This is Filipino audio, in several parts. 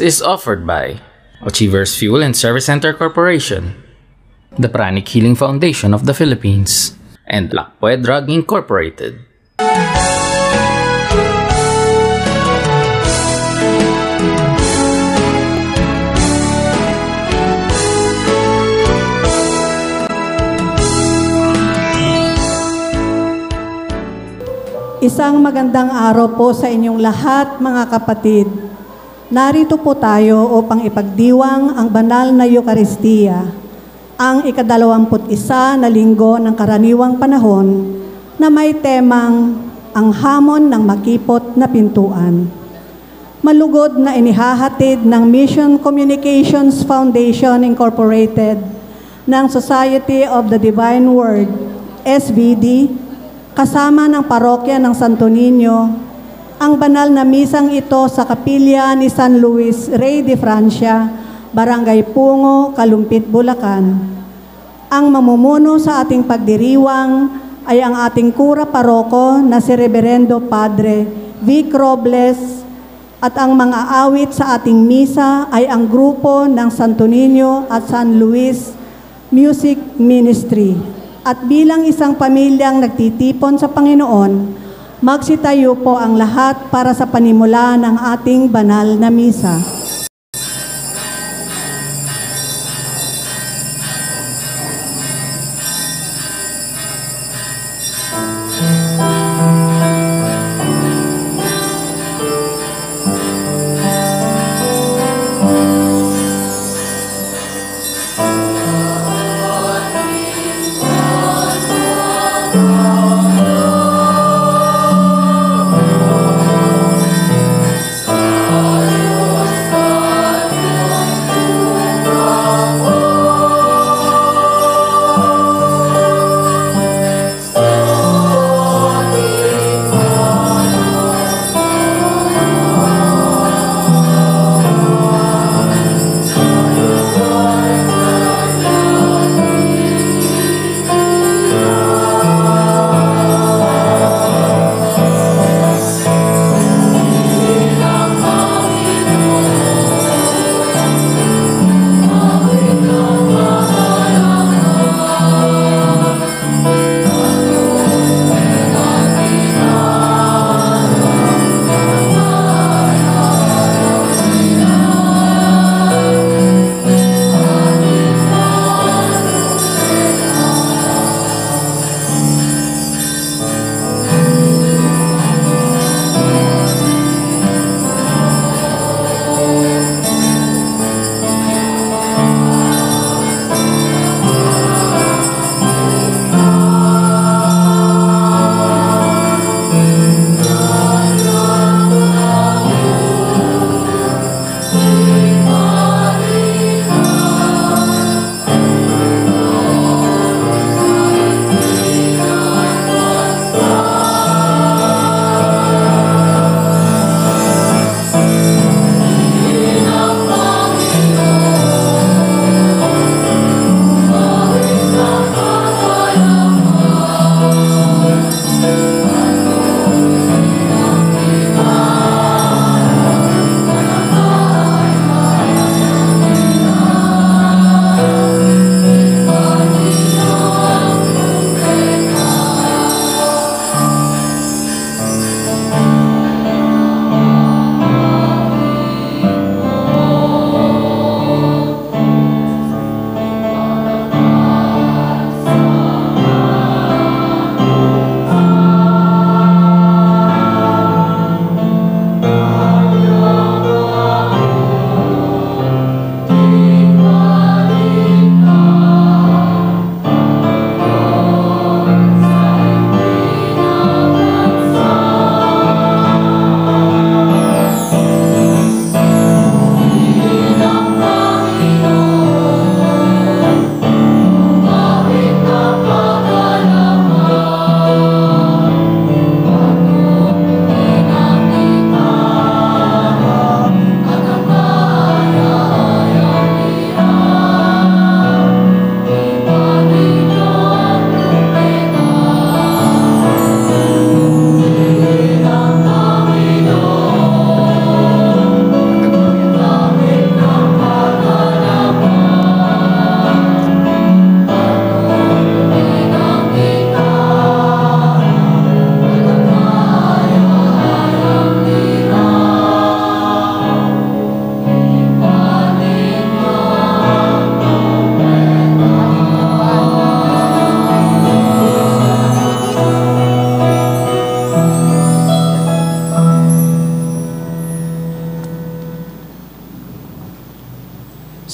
is offered by Achievers Fuel and Service Center Corporation, the Pranic Healing Foundation of the Philippines, and Lakpoe Drug Incorporated. Isang magandang araw po sa inyong lahat, mga kapatid. Narito po tayo upang ipagdiwang ang banal na Eucharistia, ang ika-21 na linggo ng karaniwang panahon na may temang ang hamon ng makipot na pintuan. Malugod na inihahatid ng Mission Communications Foundation Incorporated ng Society of the Divine Word, SVD, kasama ng parokya ng Santo Niño, ang banal na misang ito sa kapilya ni San Luis Rey de Francia, Barangay Pungo, Kalumpit, Bulacan. Ang mamumuno sa ating pagdiriwang ay ang ating kura paroko na si Reverendo Padre Vic Robles, at ang mga awit sa ating misa ay ang grupo ng Santo Niño at San Luis Music Ministry. At bilang isang pamilyang nagtitipon sa Panginoon, magsitayo po ang lahat para sa panimula ng ating banal na misa. Stop.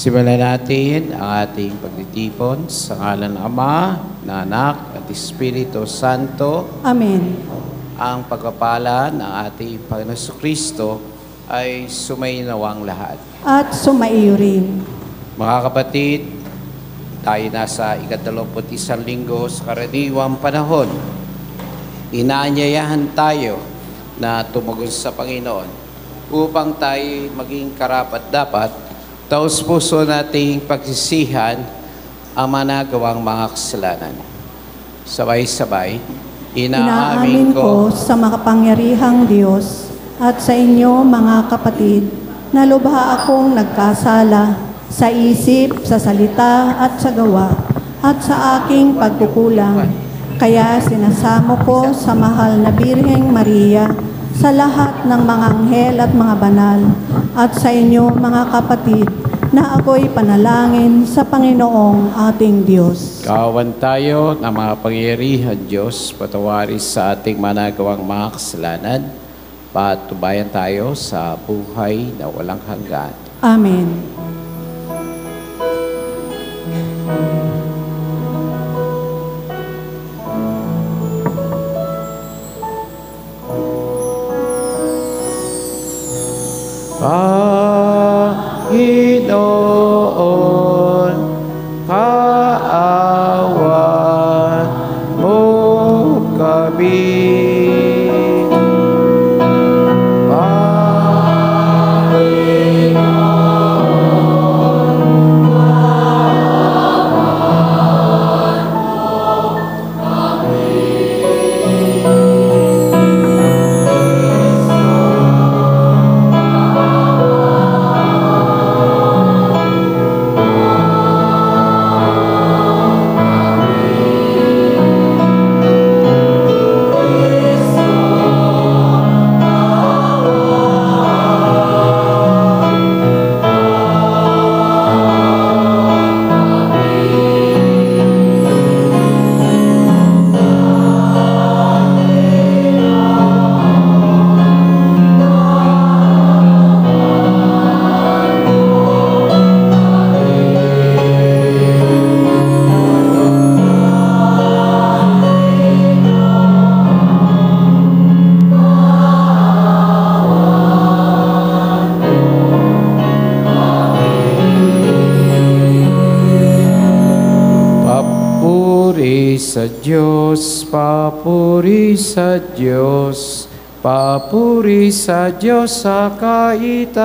Simulan natin ang ating pagtitipon sa ngalan ng Ama, ng Anak, at Espiritu Santo. Amen. Ang pagpapala ng ating Panginoon Kristo ay sumainawang lahat. At sumaiyo rin. Mga kapatid, tayo nasa ika-21 linggo sa karaniwang panahon. Inaanyayahan tayo na tumugon sa Panginoon upang tayo maging karapat-dapat taos puso nating pagsisihan ang managawang mga kasalanan. Sabay-sabay, inaamin ko sa makapangyarihang Diyos at sa inyo mga kapatid na lubha akong nagkasala sa isip, sa salita at sa gawa at sa aking pagkukulang. Kaya sinasamo ko sa mahal na Birheng Maria, sa lahat ng mga anghel at mga banal, at sa inyo mga kapatid, na ako'y panalangin sa Panginoong ating Diyos. Kawan tayo ng mga pangyarihan Diyos, patawarin sa ating managawang mga kasalanan, patubayan tayo sa buhay na walang hanggan. Amen. Panginoon, kaawan mo kami. Papuri sa Diyos, papuri sa Diyos sa kaitaasan.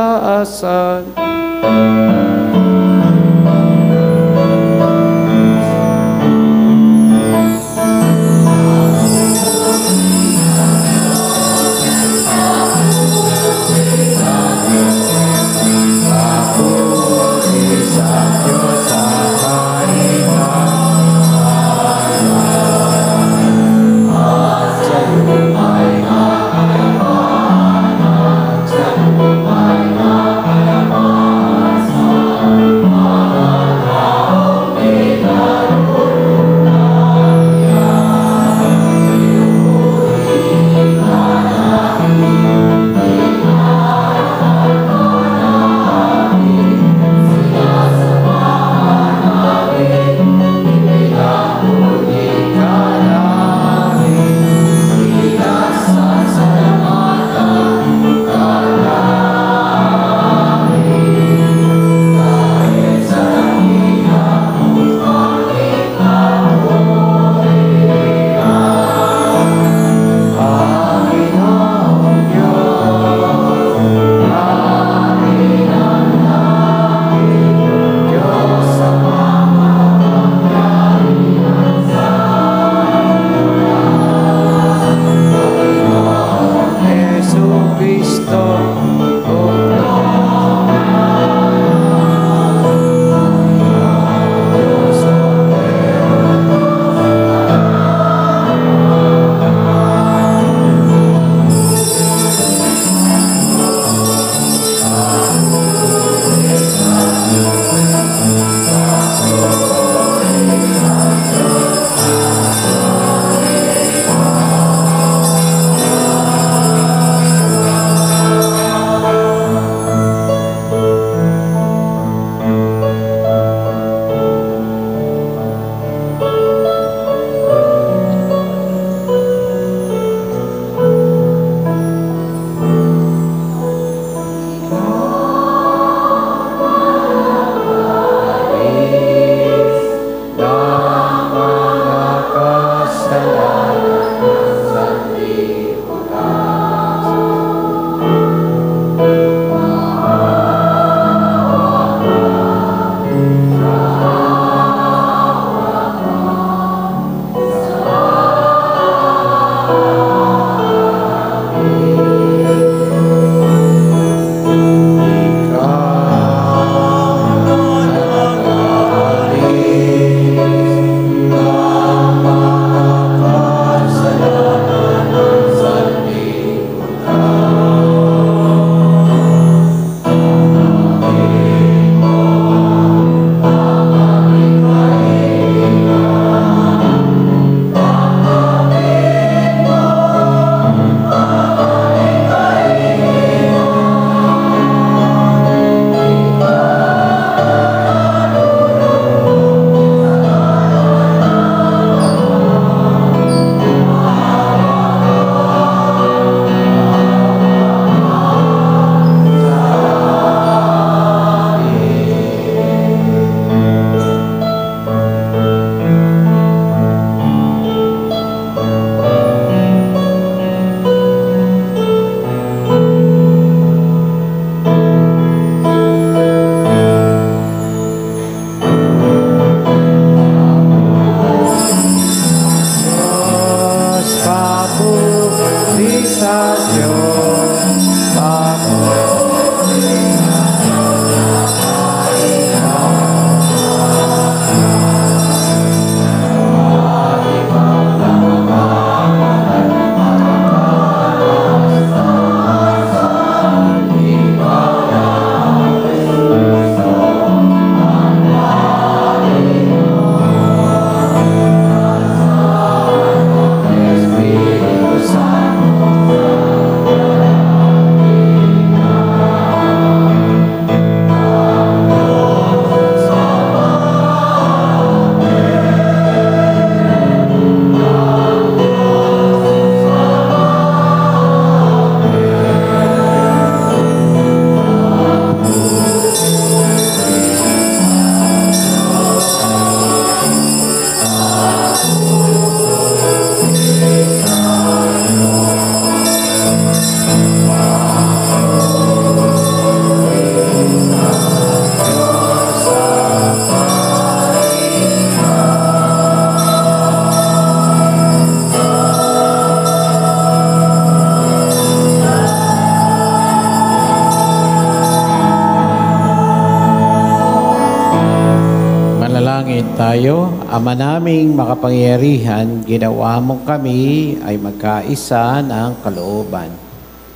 Manalangin tayo. Ama naming makapangyarihan, ginawa mo kami ay magkaisa ng kalooban.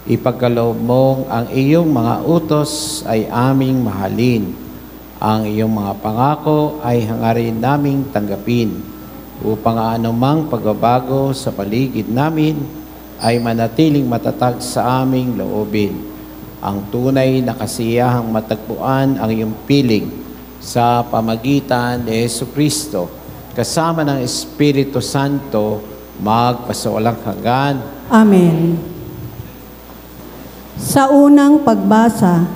Ipagkaloob mong ang iyong mga utos ay aming mahalin. Ang iyong mga pangako ay hangarin naming tanggapin upang anumang pagbabago sa paligid namin ay manatiling matatag sa aming loobin. Ang tunay na kasiyahang matagpuan ang iyong piling sa pamagitan ni Jesucristo, kasama ng Espiritu Santo, magpasawalang hanggan. Amen. Sa unang pagbasa,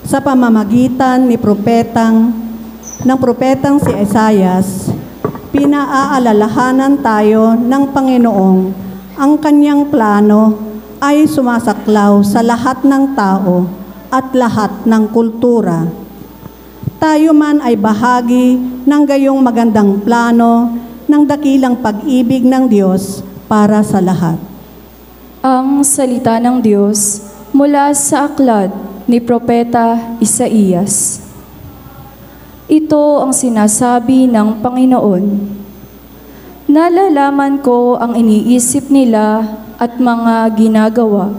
sa pamamagitan ng propetang si Isaias, pinaaalalahanan tayo ng Panginoong ang kanyang plano ay sumasaklaw sa lahat ng tao at lahat ng kultura. Tayo man ay bahagi ng gayong magandang plano ng dakilang pag-ibig ng Diyos para sa lahat. Ang salita ng Diyos mula sa aklat ni Propeta Isaias. Ito ang sinasabi ng Panginoon. Nalalaman ko ang iniisip nila at mga ginagawa.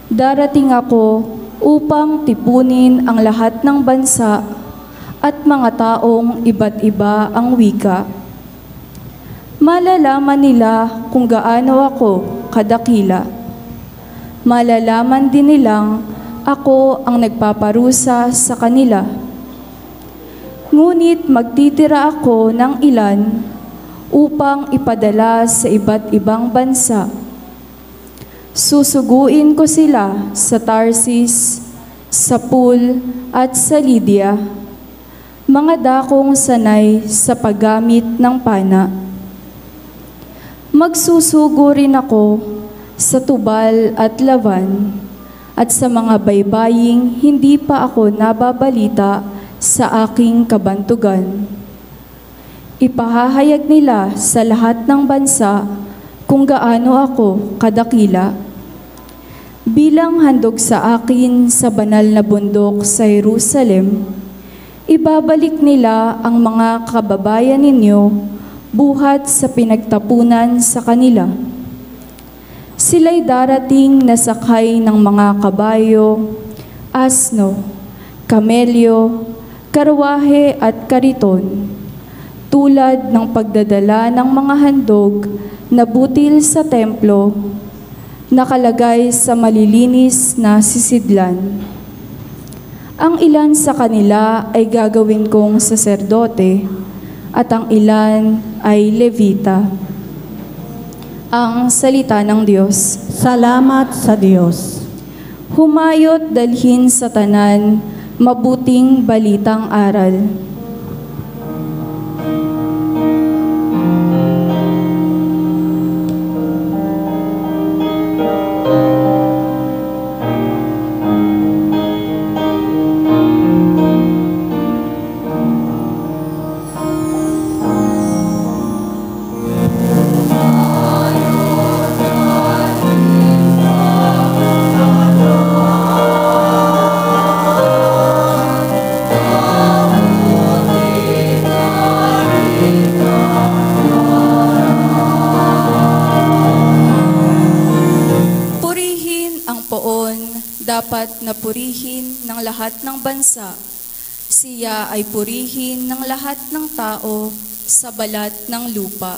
Darating ako upang tipunin ang lahat ng bansa at mga taong iba't iba ang wika. Malalaman nila kung gaano ako kadakila. Malalaman din nilang ako ang nagpaparusa sa kanila. Ngunit magtitira ako ng ilan upang ipadala sa iba't ibang bansa. Susuguin ko sila sa Tarsis, sa Pul at sa Lydia, mga dakong sanay sa paggamit ng pana. Magsusugo rin ako sa Tubal at Laban at sa mga baybaying hindi pa ako nababalita sa aking kabantugan. Ipahahayag nila sa lahat ng bansa kung gaano ako kadakila. Bilang handog sa akin sa banal na bundok sa Jerusalem, ibabalik nila ang mga kababayan ninyo buhat sa pinagtapunan sa kanila. Sila'y darating na sakay ng mga kabayo, asno, kamelyo, karwahe at kariton, tulad ng pagdadala ng mga handog na butil sa templo, nakalagay sa malilinis na sisidlan. Ang ilan sa kanila ay gagawin kong saserdote at ang ilan ay levita. Ang salita ng Diyos. Salamat sa Diyos. Humayot dalhin sa tanan, mabuting balitang aral. Dapat na purihin ng lahat ng bansa. Siya ay purihin ng lahat ng tao sa balat ng lupa.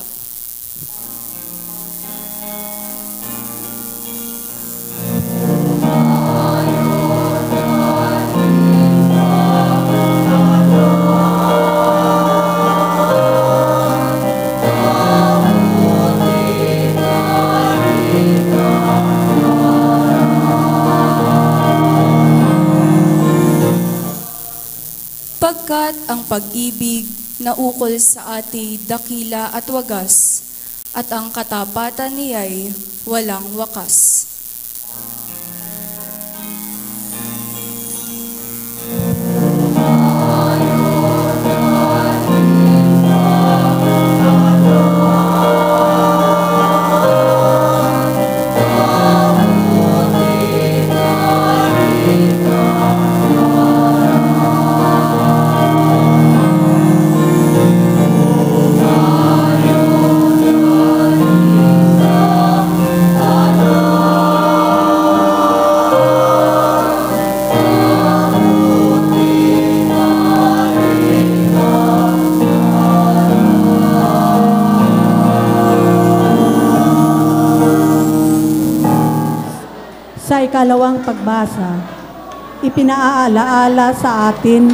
Pagkat ang pag-ibig na ukol sa ati dakila at wagas, at ang katapatan niya'y walang wakas. ikalawang pagbasa, ipinaaalaala sa atin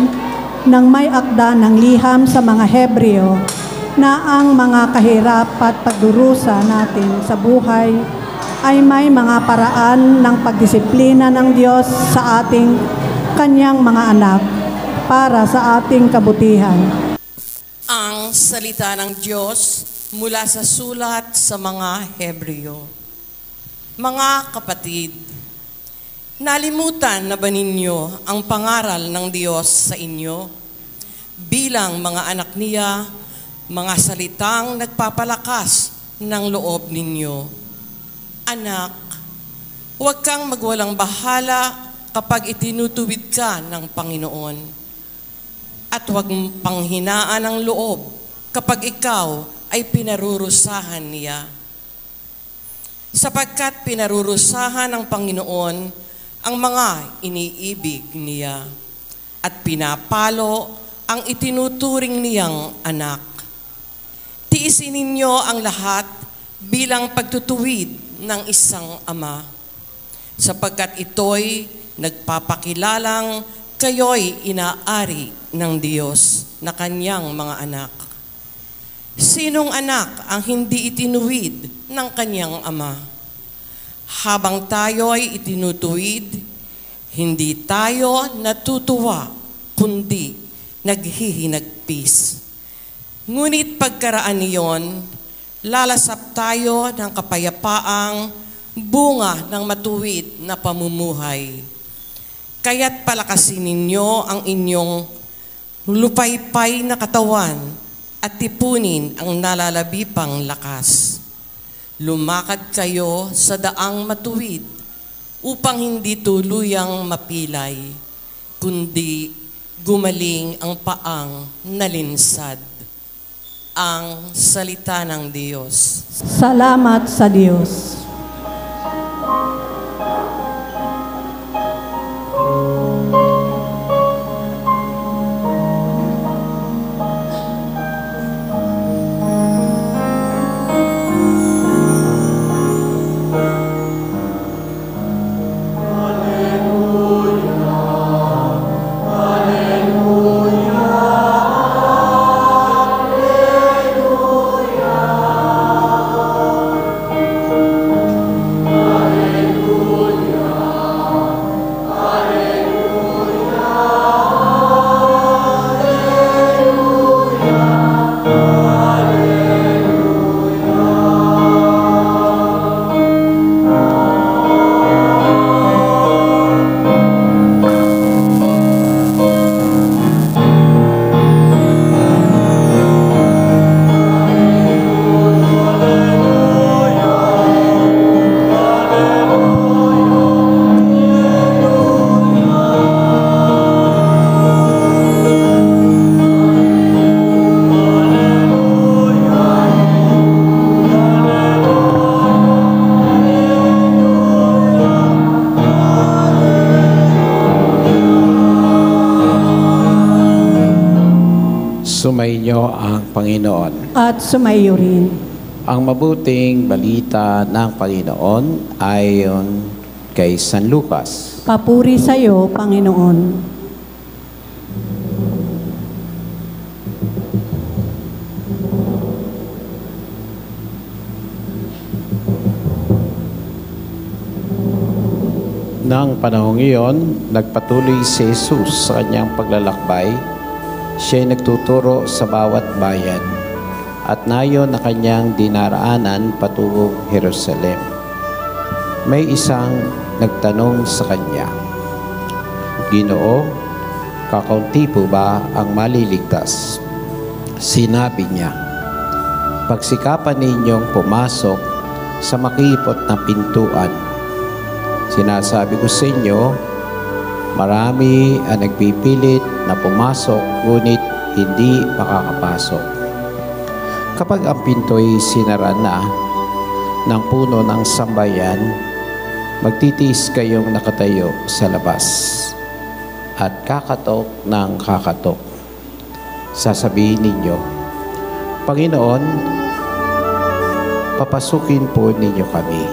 ng may akda ng liham sa mga Hebreo na ang mga kahirap at pagdurusa natin sa buhay ay may mga paraan ng pagdisiplina ng Diyos sa ating kanyang mga anak para sa ating kabutihan. Ang salita ng Diyos mula sa sulat sa mga Hebreo. Mga kapatid, nalimutan na ba ninyo ang pangaral ng Diyos sa inyo? Bilang mga anak niya, mga salitang nagpapalakas ng loob ninyo. Anak, huwag kang magwalang bahala kapag itinutuwid ka ng Panginoon. At huwag panghinaan ang loob kapag ikaw ay pinarurusahan niya. Sapagkat pinarurusahan ng Panginoon ang mga iniibig niya at pinapalo ang itinuturing niyang anak. Tiisin ninyo ang lahat bilang pagtutuwid ng isang ama, sapagkat ito'y nagpapakilalang kayo'y inaari ng Diyos na kanyang mga anak. Sinong anak ang hindi itinuwid ng kanyang ama? Habang tayo'y itinutuwid, hindi tayo natutuwa, kundi naghihinagpis. Ngunit pagkaraan niyon, lalasap tayo ng kapayapaang bunga ng matuwid na pamumuhay. Kaya't palakasin ninyo ang inyong lupaypay na katawan at tipunin ang nalalabipang lakas. Lumakad kayo sa daang matuwid upang hindi tuluyang mapilay, kundi gumaling ang paang nalinsad. Ang salita ng Diyos. Salamat sa Diyos. Sumainyo ang Panginoon. At sumayo rin. Ang mabuting balita ng Panginoon ayon kay San Lucas. Papuri sa iyo, Panginoon. Nang panahong iyon, nagpatuloy si Jesus sa kanyang paglalakbay. Siya'y nagtuturo sa bawat bayan at nayon na kanyang dinaraanan patungong Jerusalem. May isang nagtanong sa kanya, "Ginoo, kakaunti po ba ang maliligtas?" Sinabi niya, "Pagsikapan ninyong pumasok sa makipot na pintuan. Sinasabi ko sa inyo, marami ang nagpipilit na pumasok, ngunit hindi makakapasok. Kapag ang pinto'y sinara na ng puno ng sambayan, magtitiis kayong nakatayo sa labas at kakatok ng kakatok. Sasabihin ninyo, Panginoon, papasukin po ninyo kami."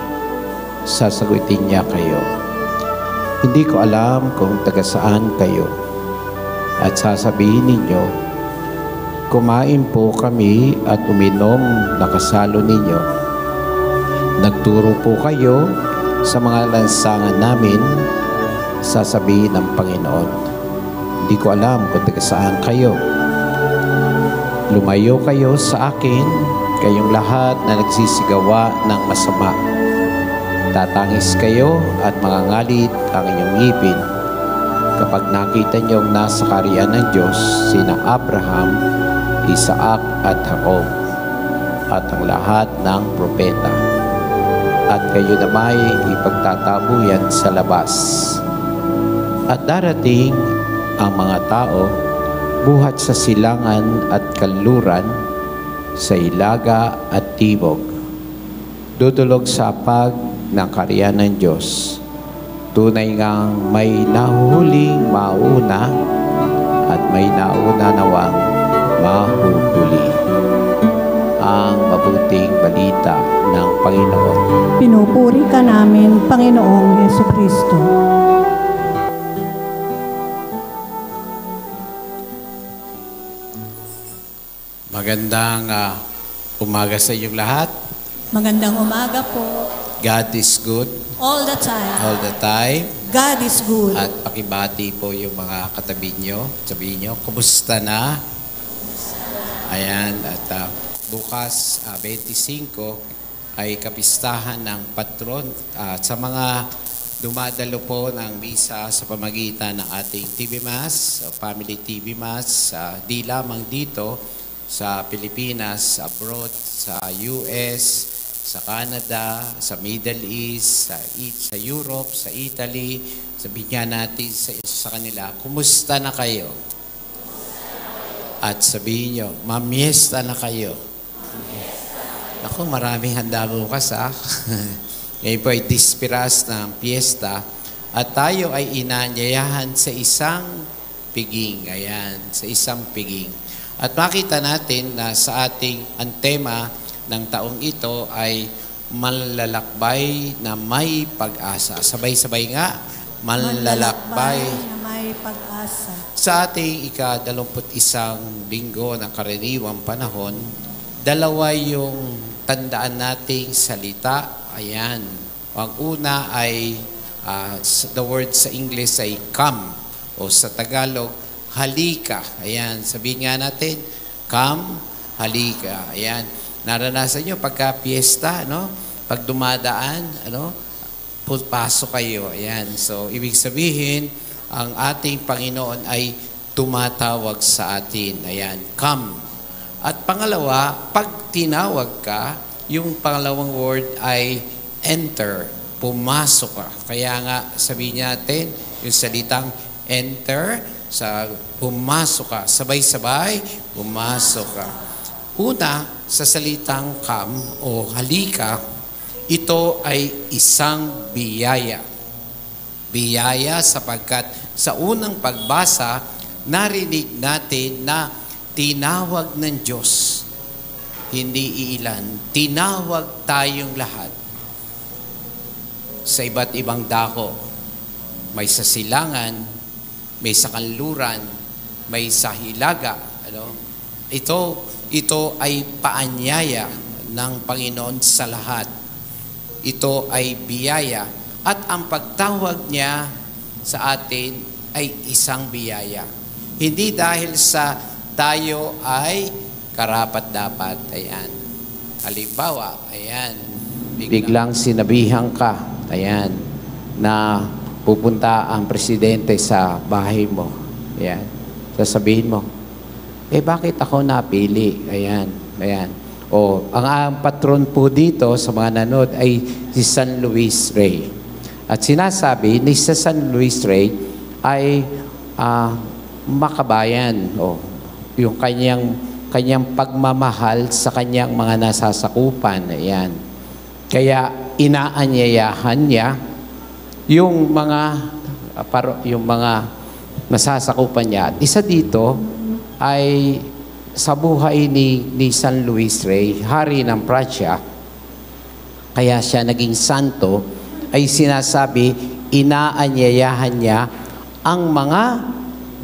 Sasagutin niya kayo, Hindi ko alam kung taga saan kayo. At sasabihin ninyo, kumain po kami at uminom na kasalo ninyo. Nagturo po kayo sa mga lansangan namin, sasabihin ng Panginoon. Hindi ko alam kung taga saan kayo. Lumayo kayo sa akin, kayong lahat na nagsisigawa ng masama. Tatangis kayo at mangangalit ang inyong ngipin kapag nakita niyong nasa kaharian ng Diyos sina Abraham, Isaac at Jacob at ang lahat ng propeta. At kayo na may ipagtatabuyan sa labas. At darating ang mga tao buhat sa silangan at kanluran, sa ilaga at tibok, dudulog sa pag ng kaharian ng Diyos. Tunay ngang may nahuhuling mauna at may nauna nawang mahuhuli. Ang mabuting balita ng Panginoon. Pinupuri ka namin, Panginoong Jesucristo. Magandang umaga sa inyong lahat. Magandang umaga po. God is good All the time. all the time. God is good. At pakibati po yung mga katabi nyo. Sabihin nyo, kumusta na? Ayan, at bukas 25 ay kapistahan ng patron. Sa mga dumadalo po ng misa sa pamagitan ng ating TV Mass, Family TV Mass, di lamang dito sa Pilipinas, abroad, sa US, sa Canada, sa Middle East, sa Europe, sa Italy. Sabihin natin sa kanila, kumusta na kayo? At sabihin nyo, mamiesta na kayo. Ako, maraming handa bukas Ngayon po ay dispiras ng piyesta at tayo ay inanyayahan sa isang piging. Ayan, sa isang piging. At makita natin na sa ating ang tema ng taong ito ay manlalakbay na may pag-asa. Sabay-sabay nga, manlalakbay na may pag-asa. sa ating ika-21 linggo ng karaniwang panahon, dalawa yung tandaan nating salita. Ayan. Ang una ay, the word sa English ay come, o sa Tagalog, halika. Ayan. Sabihin nga natin, come, halika. Ayan. Naranasan nyo pagka piyesta, no? Pag dumadaan, pasok kayo. Ayan. So, ibig sabihin, ang ating Panginoon ay tumatawag sa atin. Ayan. Come. At pangalawa, pag tinawag ka, yung pangalawang word ay enter. Pumasok ka. Kaya nga, sabihin natin, yung salitang enter, pumasok ka. Sabay-sabay, pumasok ka. Una, sa salitang come o halika, ito ay isang biyaya. Biyaya sapagkat sa unang pagbasa, narinig natin na tinawag ng Diyos. Hindi iilan. Tinawag tayong lahat. Sa iba't ibang dako. May sa silangan, may sa kanluran, may sa hilaga. Ito ay paanyaya ng Panginoon sa lahat. Ito ay biyaya. At ang pagtawag niya sa atin ay isang biyaya. Hindi dahil sa tayo ay karapat-dapat. Ayan. Halimbawa, ayan. Biglang sinabihan ka, ayan, na pupunta ang presidente sa bahay mo. Ayan. Sasabihin mo, bakit ako napili? Ayan, ayan. Ang patron po dito sa mga nanood ay si San Luis Rey. At sinasabi ni sa San Luis Rey ay makabayan. Yung kanyang pagmamahal sa kanyang mga nasasakupan. Ayan. Kaya inaanyayahan niya yung mga nasasakupan niya. At isa dito ay sa buhay ni San Luis Rey, hari ng Prussia, kaya siya naging santo, ay sinasabi, inaanyayahan niya ang mga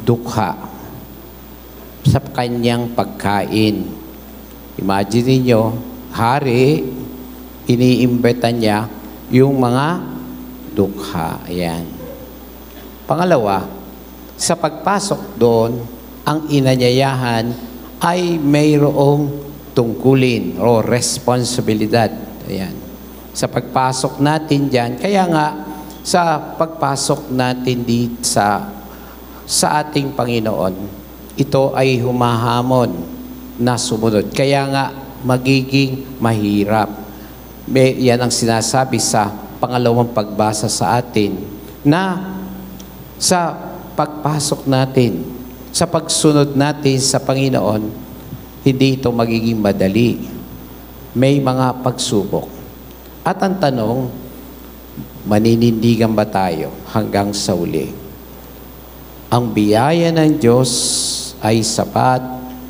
dukha sa kanyang pagkain. Imagine niyo, hari, iniimbita niya yung mga dukha. Ayan. Pangalawa, sa pagpasok doon, ang inanyayahan ay mayroong tungkulin o responsibilidad. Ayan. Sa pagpasok natin dyan, kaya nga, sa pagpasok natin dito sa ating Panginoon, ito ay humahamon na sumunod. Kaya nga, magiging mahirap. Yan ang sinasabi sa pangalawang pagbasa sa atin, na sa pagpasok natin, sa pagsunod natin sa Panginoon, hindi ito magiging madali. May mga pagsubok. At ang tanong, maninindigan ba tayo hanggang sa uli? Ang biyaya ng Diyos ay sapat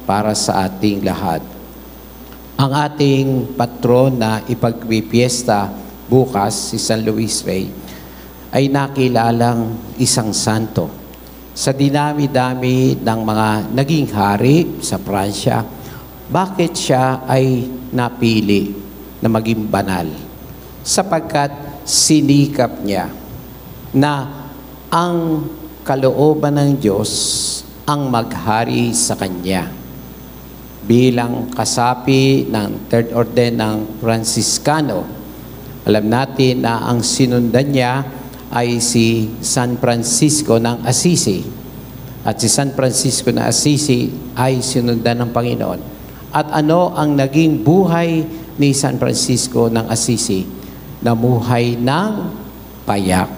para sa ating lahat. Ang ating patron na ipagpipiesta bukas, si San Luis Rey, ay nakilalang isang santo. Sa dinami-dami ng mga naging hari sa Pransya, bakit siya ay napili na maging banal? Sapagkat sinikap niya na ang kalooban ng Diyos ang maghari sa kanya. Bilang kasapi ng Third Order ng Franciscano, alam natin na ang sinundan niya ay si San Francisco ng Assisi. At si San Francisco ng Assisi ay sinundan ng Panginoon. At ano ang naging buhay ni San Francisco ng Assisi? Namuhay ng payak.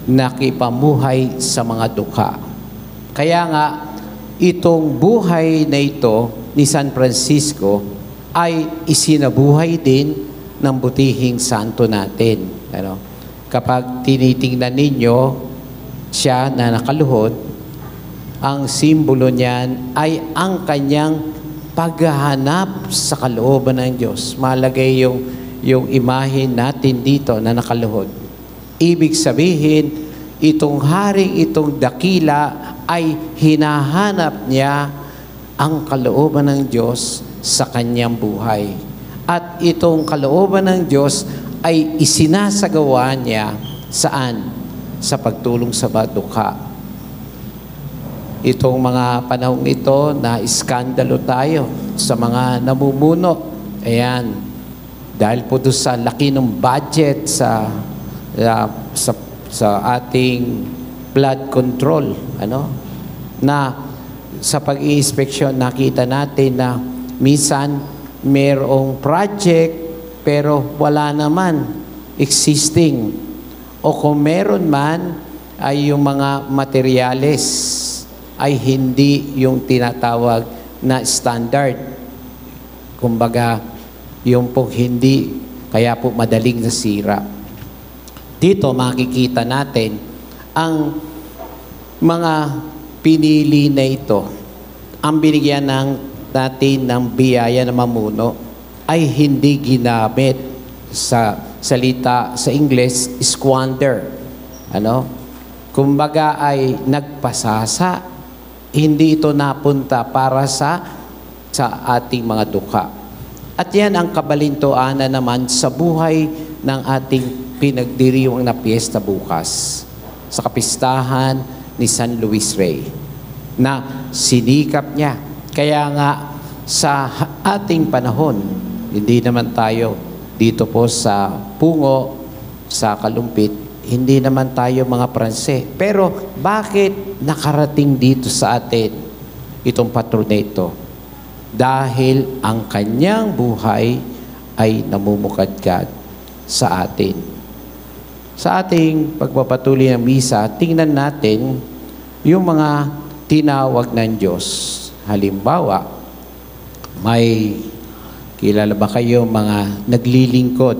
Nakipamuhay sa mga dukha. Kaya nga, itong buhay na ito ni San Francisco ay isinabuhay din ng butihing santo natin. Ano? Kapag tinitingnan ninyo siya na nakaluhod, ang simbolo niyan ay ang kanyang paghahanap sa kalooban ng Diyos. Malagay yung imahe natin dito na nakaluhod. Ibig sabihin, itong haring itong dakila ay hinahanap niya ang kalooban ng Diyos sa kanyang buhay. At itong kalooban ng Diyos ay isinasagawa niya saan? Sa pagtulong sa dukha. Itong mga panahong ito na iskandalo tayo sa mga namumuno. Ayan. Dahil po doon sa laki ng budget sa ating blood control, na sa pag-i-inspeksyon nakita natin na minsan mayroong project pero wala naman existing, o kung meron man ay yung mga materyales ay hindi yung tinatawag na standard. Kumbaga, yung pong hindi, kaya po madaling nasira. Dito makikita natin ang mga pinili na ito. Ang binigyan natin ng biyaya na mamuno ay hindi ginamit sa salita sa Ingles, squander. Kumbaga ay nagpasasa. Hindi ito napunta para sa ating mga dukha. At yan ang kabalintuanan naman sa buhay ng ating pinagdiriwang na piyesta bukas sa kapistahan ni San Luis Rey na sinikap niya. Kaya nga sa ating panahon, hindi naman tayo dito po sa Pungo, sa Kalumpit, hindi naman tayo mga Pranse. Pero bakit nakarating dito sa atin itong patron na ito? Dahil ang kanyang buhay ay namumukadkad sa atin. Sa ating pagpapatuloy ng misa, tingnan natin yung mga tinawag ng Diyos. Halimbawa, may kilala ba kayo mga naglilingkod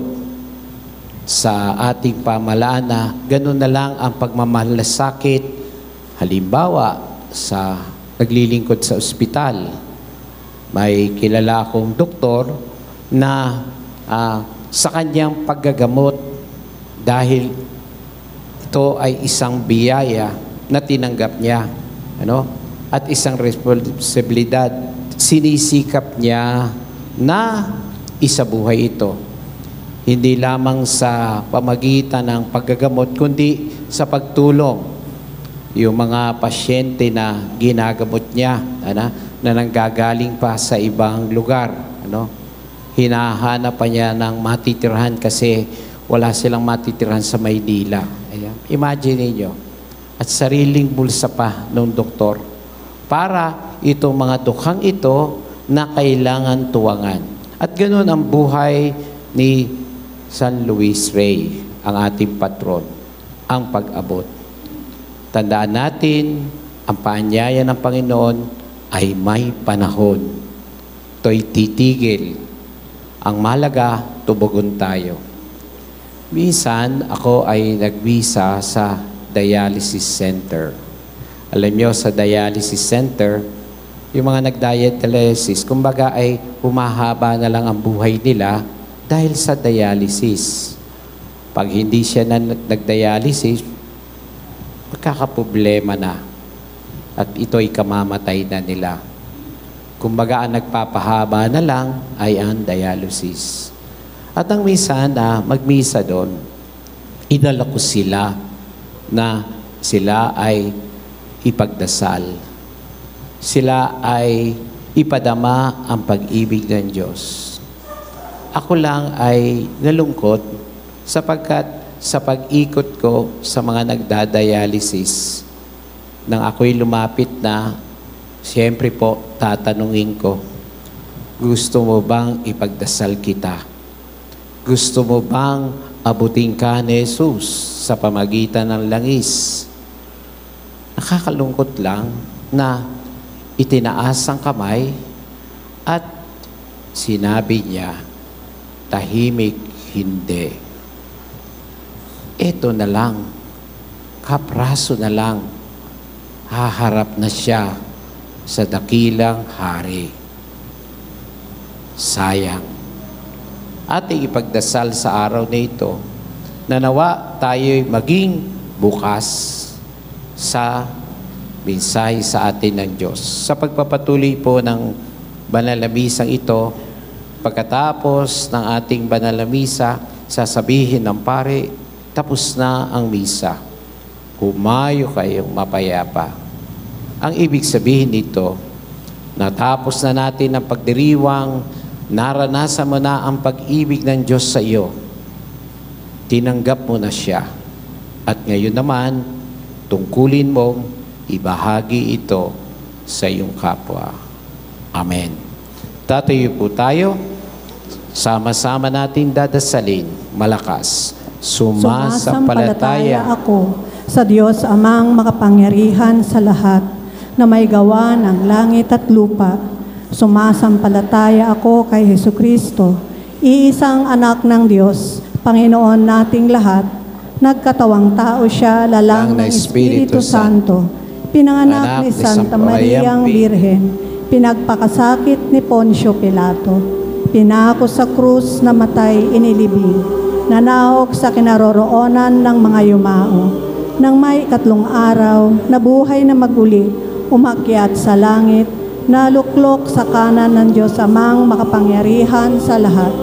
sa ating pamalaan na ganun na lang ang pagmamalasakit? Halimbawa, sa naglilingkod sa ospital. May kilala akong doktor na sa kanyang paggagamot, dahil ito ay isang biyaya na tinanggap niya, ano? At isang responsibilidad. Sinisikap niya na isabuhay ito. Hindi lamang sa pamagitan ng paggagamot, kundi sa pagtulong. Yung mga pasyente na ginagamot niya, ano? Na nanggagaling pa sa ibang lugar, ano? Hinahanap pa niya ng matitirhan kasi wala silang matitirhan sa Maynila. Ayan. Imagine niyo. At sariling bulsa pa ng doktor para itong mga dukhang ito na kailangan tuwangan. At ganoon ang buhay ni San Luis Rey, ang ating patron, ang pag-abot. Tandaan natin, ang paanyaya ng Panginoon ay may panahon. Ito'y titigil. Ang mahalaga, tubugon tayo. Minsan, ako ay nagvisa sa dialysis center. Alam nyo, sa dialysis center, yung mga nag-dialysis, kumbaga ay humahaba na lang ang buhay nila dahil sa dialysis. Pag hindi siya nag-dialysis, magkakaproblema na. At ito'y kamamatay na nila. Kumbaga, ang nagpapahaba na lang ay ang dialysis. At ang misa na magmisa doon, idala ko sila na sila ay ipagdasal. Sila ay ipadama ang pag-ibig ng Diyos. Ako lang ay nalungkot sapagkat sa pag-ikot ko sa mga nagdadialysis, nang ako'y lumapit na, siyempre po, tatanungin ko, gusto mo bang ipagdasal kita? Gusto mo bang abutin ka ni Jesus sa pamagitan ng langis? Nakakalungkot lang na itinaas ang kamay at sinabi niya, tahimik hindi. Ito na lang, kapraso na lang, haharap na siya sa dakilang hari. Sayang. Ating ipagdasal sa araw na ito na nawa tayo'y maging bukas sa mensahe sa atin ng Diyos. Sa pagpapatuloy po ng banal na misang ito, pagkatapos ng ating banal na misa, sasabihin ng pare, tapos na ang misa. Humayo kayong mapayapa. Ang ibig sabihin nito, natapos na natin ang pagdiriwang, naranasan mo na ang pag-ibig ng Diyos sa iyo. Tinanggap mo na siya. At ngayon naman, tungkulin mong ibahagi ito sa iyong kapwa. Amen. Tatayo po tayo. Sama-sama natin dadasalin. Malakas. Sumasampalataya ako sa Diyos Amang makapangyarihan sa lahat na may gawa ng langit at lupa. Sumasampalataya ako kay Hesukristo, iisang anak ng Diyos, Panginoon nating lahat. Nagkatawang tao siya, lalang ng Espiritu Santo, pinanganak ni Santa Mariang Birhen, pinagpakasakit ni Poncio Pilato, pinako sa krus, namatay, inilibing, nanahok sa kinaroroonan ng mga yumao, nang may 3 araw, nabuhay na maguli, umakyat sa langit, naluklok sa kanan ng Diyos Amang makapangyarihan sa lahat.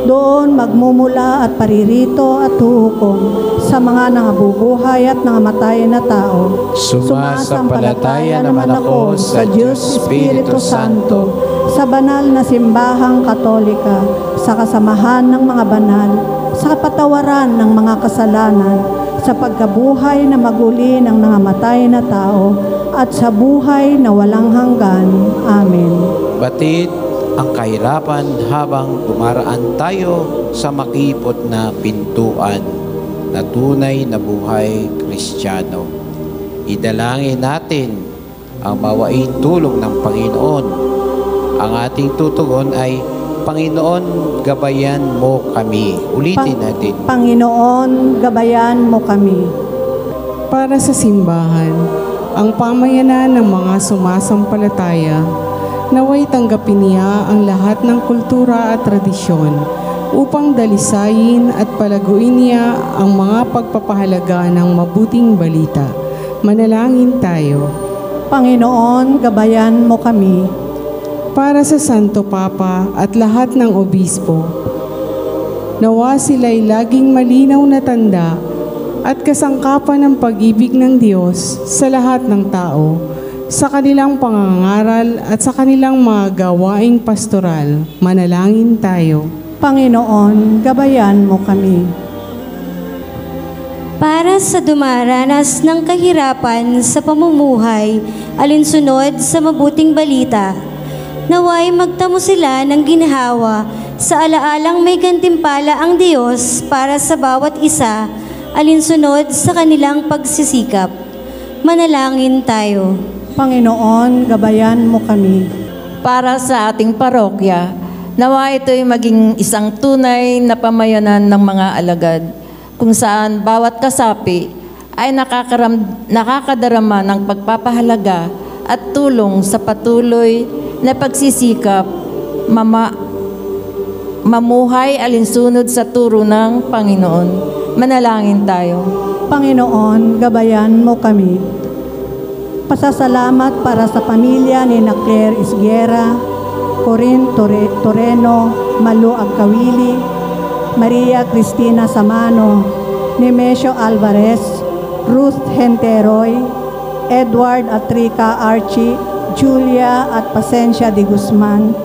Doon magmumula at paririto at huhukom sa mga nangabubuhay at nangamatay na tao. Sumasampalataya naman ako sa Diyos Espiritu Santo, sa banal na simbahang katolika, sa kasamahan ng mga banal, sa kapatawaran ng mga kasalanan, sa pagkabuhay na maguli ng nangamatay na tao, at sa buhay na walang hanggan. Amen. batid ang kahirapan habang dumaraan tayo sa makipot na pintuan na tunay na buhay Kristiyano. Idalangin natin ang mawaing tulong ng Panginoon. Ang ating tutugon ay, Panginoon, gabayan mo kami. Ulitin natin. Panginoon, gabayan mo kami. Para sa simbahan, ang pamayanan ng mga sumasampalataya, naway tanggapin niya ang lahat ng kultura at tradisyon upang dalisayin at palaguin niya ang mga pagpapahalaga ng mabuting balita. Manalangin tayo. Panginoon, gabayan mo kami. Para sa Santo Papa at lahat ng obispo, nawa sila'y laging malinaw na tanda at kasangkapan ng pag-ibig ng Diyos sa lahat ng tao, sa kanilang pangangaral at sa kanilang mga gawaing pastoral. Manalangin tayo. Panginoon, gabayan mo kami. Para sa dumaranas ng kahirapan sa pamumuhay, alinsunod sa mabuting balita, naway magtamo sila ng ginhawa sa alaalang may gantimpala ang Diyos para sa bawat isa, alinsunod sa kanilang pagsisikap. Manalangin tayo. Panginoon, gabayan mo kami. Para sa ating parokya, nawa ito'y maging isang tunay na pamayanan ng mga alagad, kung saan bawat kasapi ay nakakadarama ng pagpapahalaga at tulong sa patuloy na pagsisikap, mamuhay alinsunod sa turo ng Panginoon. Manalangin tayo. Panginoon, gabayan mo kami. Pasasalamat para sa pamilya ni Claire Isguera, Corinne Toreno, Malu Agkawili, Maria Cristina Samano, Nemesio Alvarez, Ruth Henteroy, Edward Atrica Archie, Julia at Pasencia de Guzman,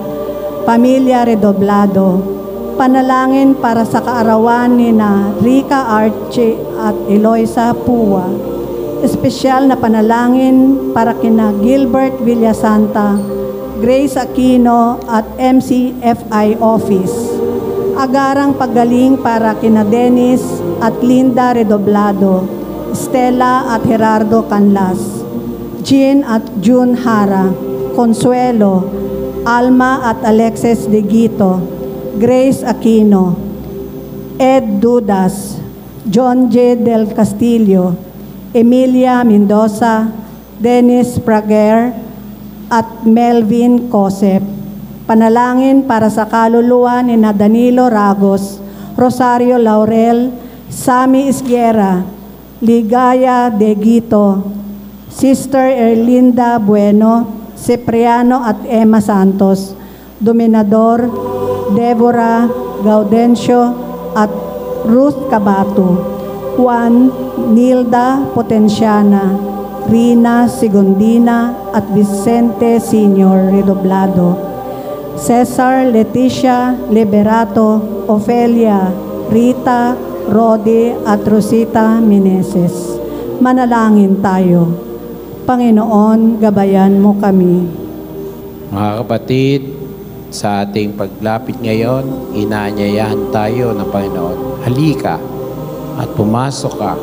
Pamilya Redoblado. Panalangin para sa kaarawan ni na Rica Archie at Eloisa Pua. Espesyal na panalangin para kina Gilbert Villasanta, Grace Aquino at MCFI Office. Agarang paggaling para kina Dennis at Linda Redoblado, Stella at Gerardo Canlas, Jean at June Hara, Consuelo, Alma at Alexis De Guito, Grace Aquino, Ed Dudas, John J. Del Castillo, Emilia Mendoza, Dennis Prager at Melvin Cosep. Panalangin para sa kaluluwa ni na Danilo Ragos, Rosario Laurel, Sammy Isguera, Ligaya De Guito, Sister Erlinda Bueno, Cipriano at Emma Santos, Dominador, Deborah Gaudencio at Ruth Cabato, Juan Nilda Potenciana, Rina Sigondina at Vicente Senior Redoblado, Cesar Leticia Liberato, Ofelia, Rita, Rodi at Rosita Meneses. Manalangin tayo. Panginoon, gabayan mo kami. Mga kapatid, sa ating paglapit ngayon, inaanyayahan tayo ng Panginoon. Halika at pumasok ka.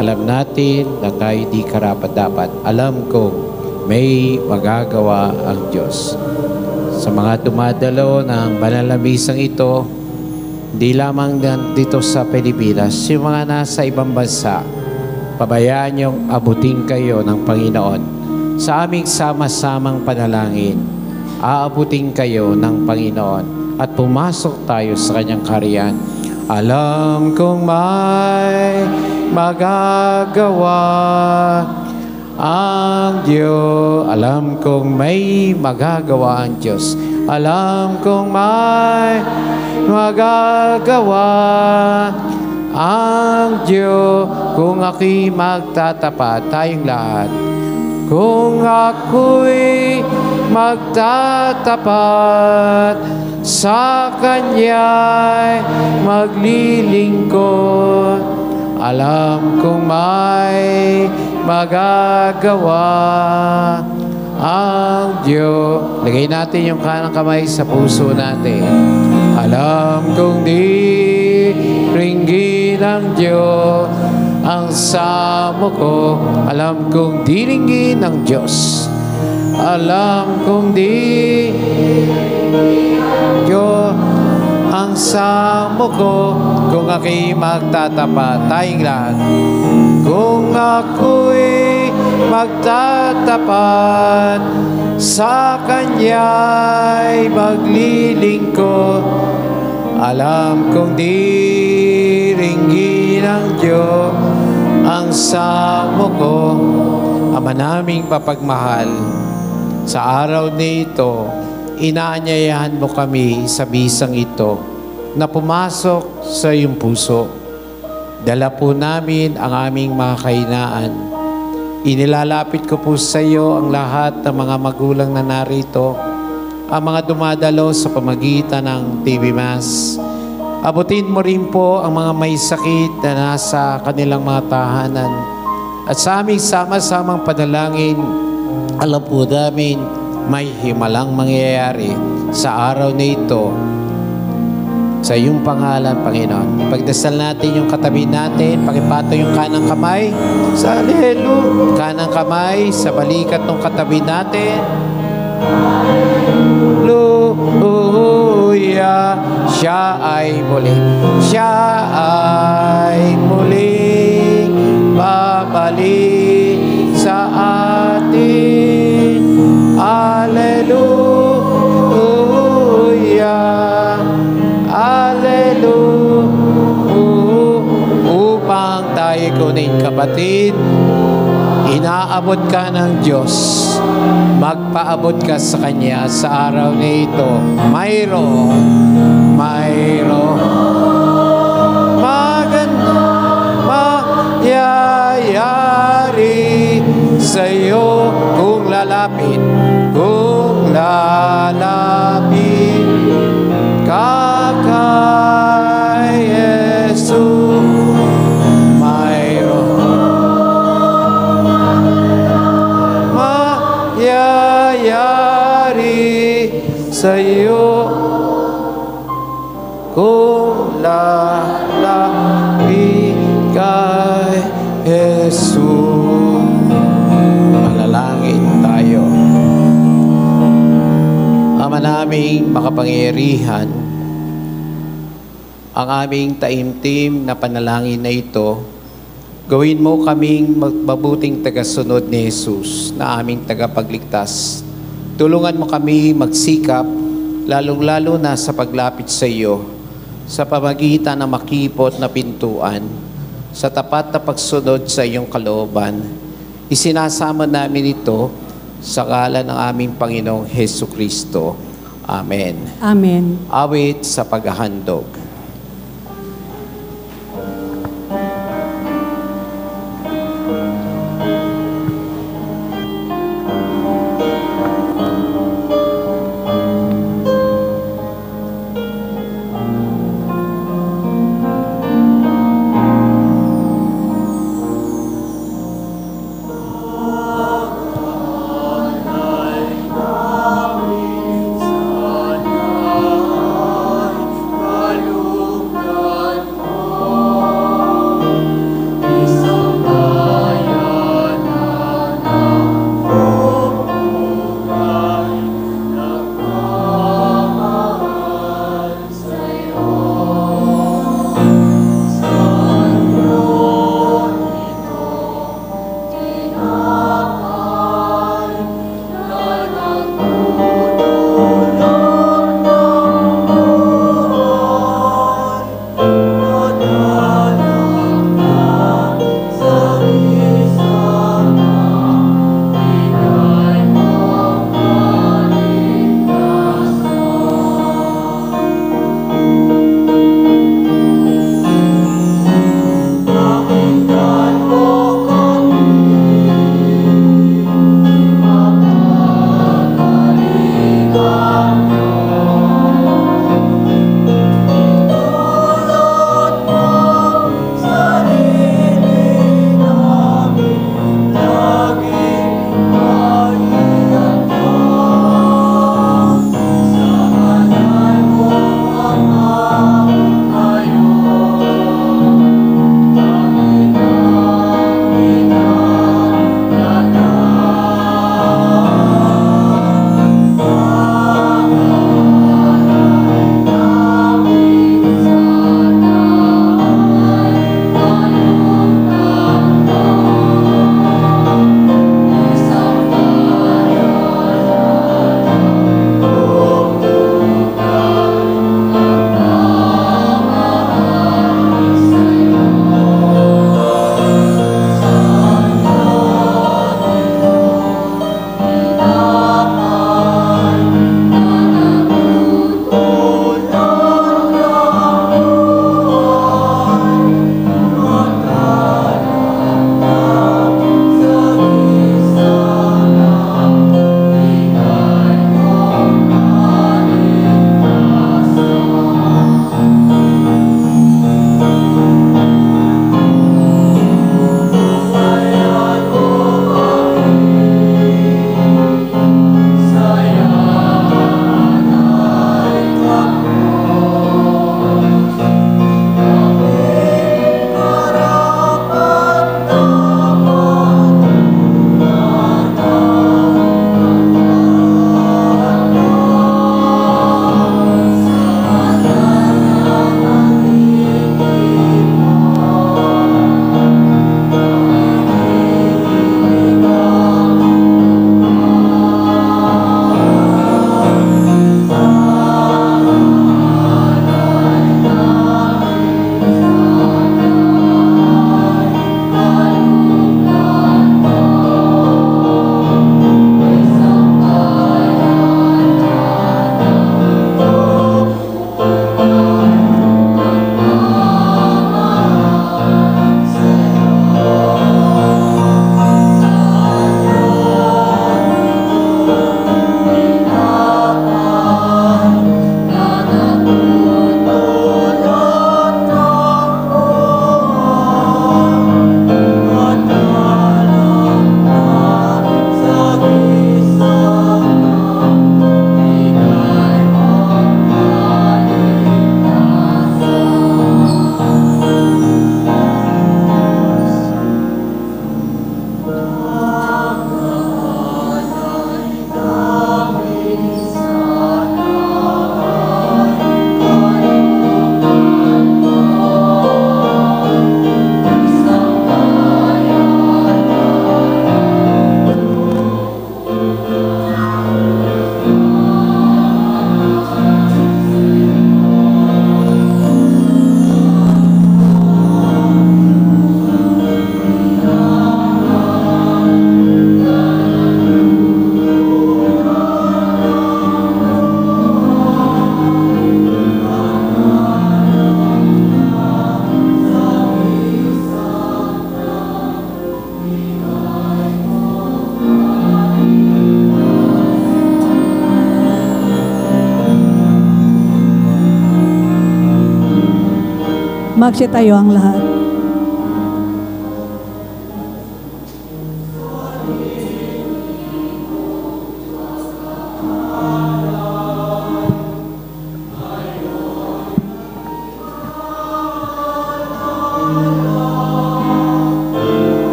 Alam natin na tayo di karapat-dapat. Alam kong may magagawa ang Diyos. Sa mga dumadalo ng banal na misang ito, di lamang dito sa Pilipinas, yung mga nasa ibang bansa, pabayaan niyong abutin kayo ng Panginoon. Sa aming sama-samang panalangin, aabutin kayo ng Panginoon at pumasok tayo sa kanyang kaharian. Alam kong may magagawa ang Diyos. Alam kong may magagawa ang Diyos. Alam kong may magagawa ang Diyos. Kung ako'y magtatapat, tayong lahat. Kung ako'y magtatapat, sa Kanya'y maglilingkod. Alam kong may magagawa ang Diyos. Lagay natin yung kanang kamay sa puso natin. Alam kong diringgin ng Diyos ang samo ko. Alam kong diringgin ng Diyos. Alam kong Diyos ang samo ko. Kung ako'y magtatapat, tayong lahat. Kung ako'y magtatapat, sa Kanya'y maglilingkod. Alam kong diringgin ng Diyos ang samo ko. Ama naming papagmahal, sa araw nito, inaanyayahan mo kami sa bisang ito na pumasok sa iyong puso. Dala po namin ang aming mga kahinaan. Inilalapit ko po sa iyo ang lahat ng mga magulang na narito, ang mga dumadalo sa pamagitan ng TV Mass. Abutin mo rin po ang mga may sakit na nasa kanilang mga tahanan. At sa aming sama-samang panalangin, alam po namin may himalang mangyayari sa araw na ito. Sa iyong pangalan, Panginoon. Ipagdasal natin yung katabi natin. Pakipato yung kanang kamay sa alelo. Kanang kamay sa balikat ng katabi natin. Hallelujah. Siya ay muling babalik sa atin. Hallelujah. Upang tayo kunin, kapatid, inaabot ka ng Diyos. Magpaabot ka sa Kanya sa araw na ito. Mayroon mangyayari sa iyo kung lalapit ka kay Jesus. Mayroon mangyayari sa iyo kung lalapit kay Jesus. Manalangin tayo. Ama naming makapangyarihan, ang aming taimtim na panalangin na ito, gawin mo kaming mabuting tagasunod ni Jesus na aming tagapagligtas. Tulungan mo kami magsikap, lalong-lalo na sa paglapit sa iyo, sa pamagitan ng makipot na pintuan, sa tapat na pagsunod sa iyong kalooban. Isinasama namin ito sa ngalan ng aming Panginoong Hesus Kristo. Amen. Amen. Awit sa paghahandog. Hallelujah. Magsitayo ang lahat.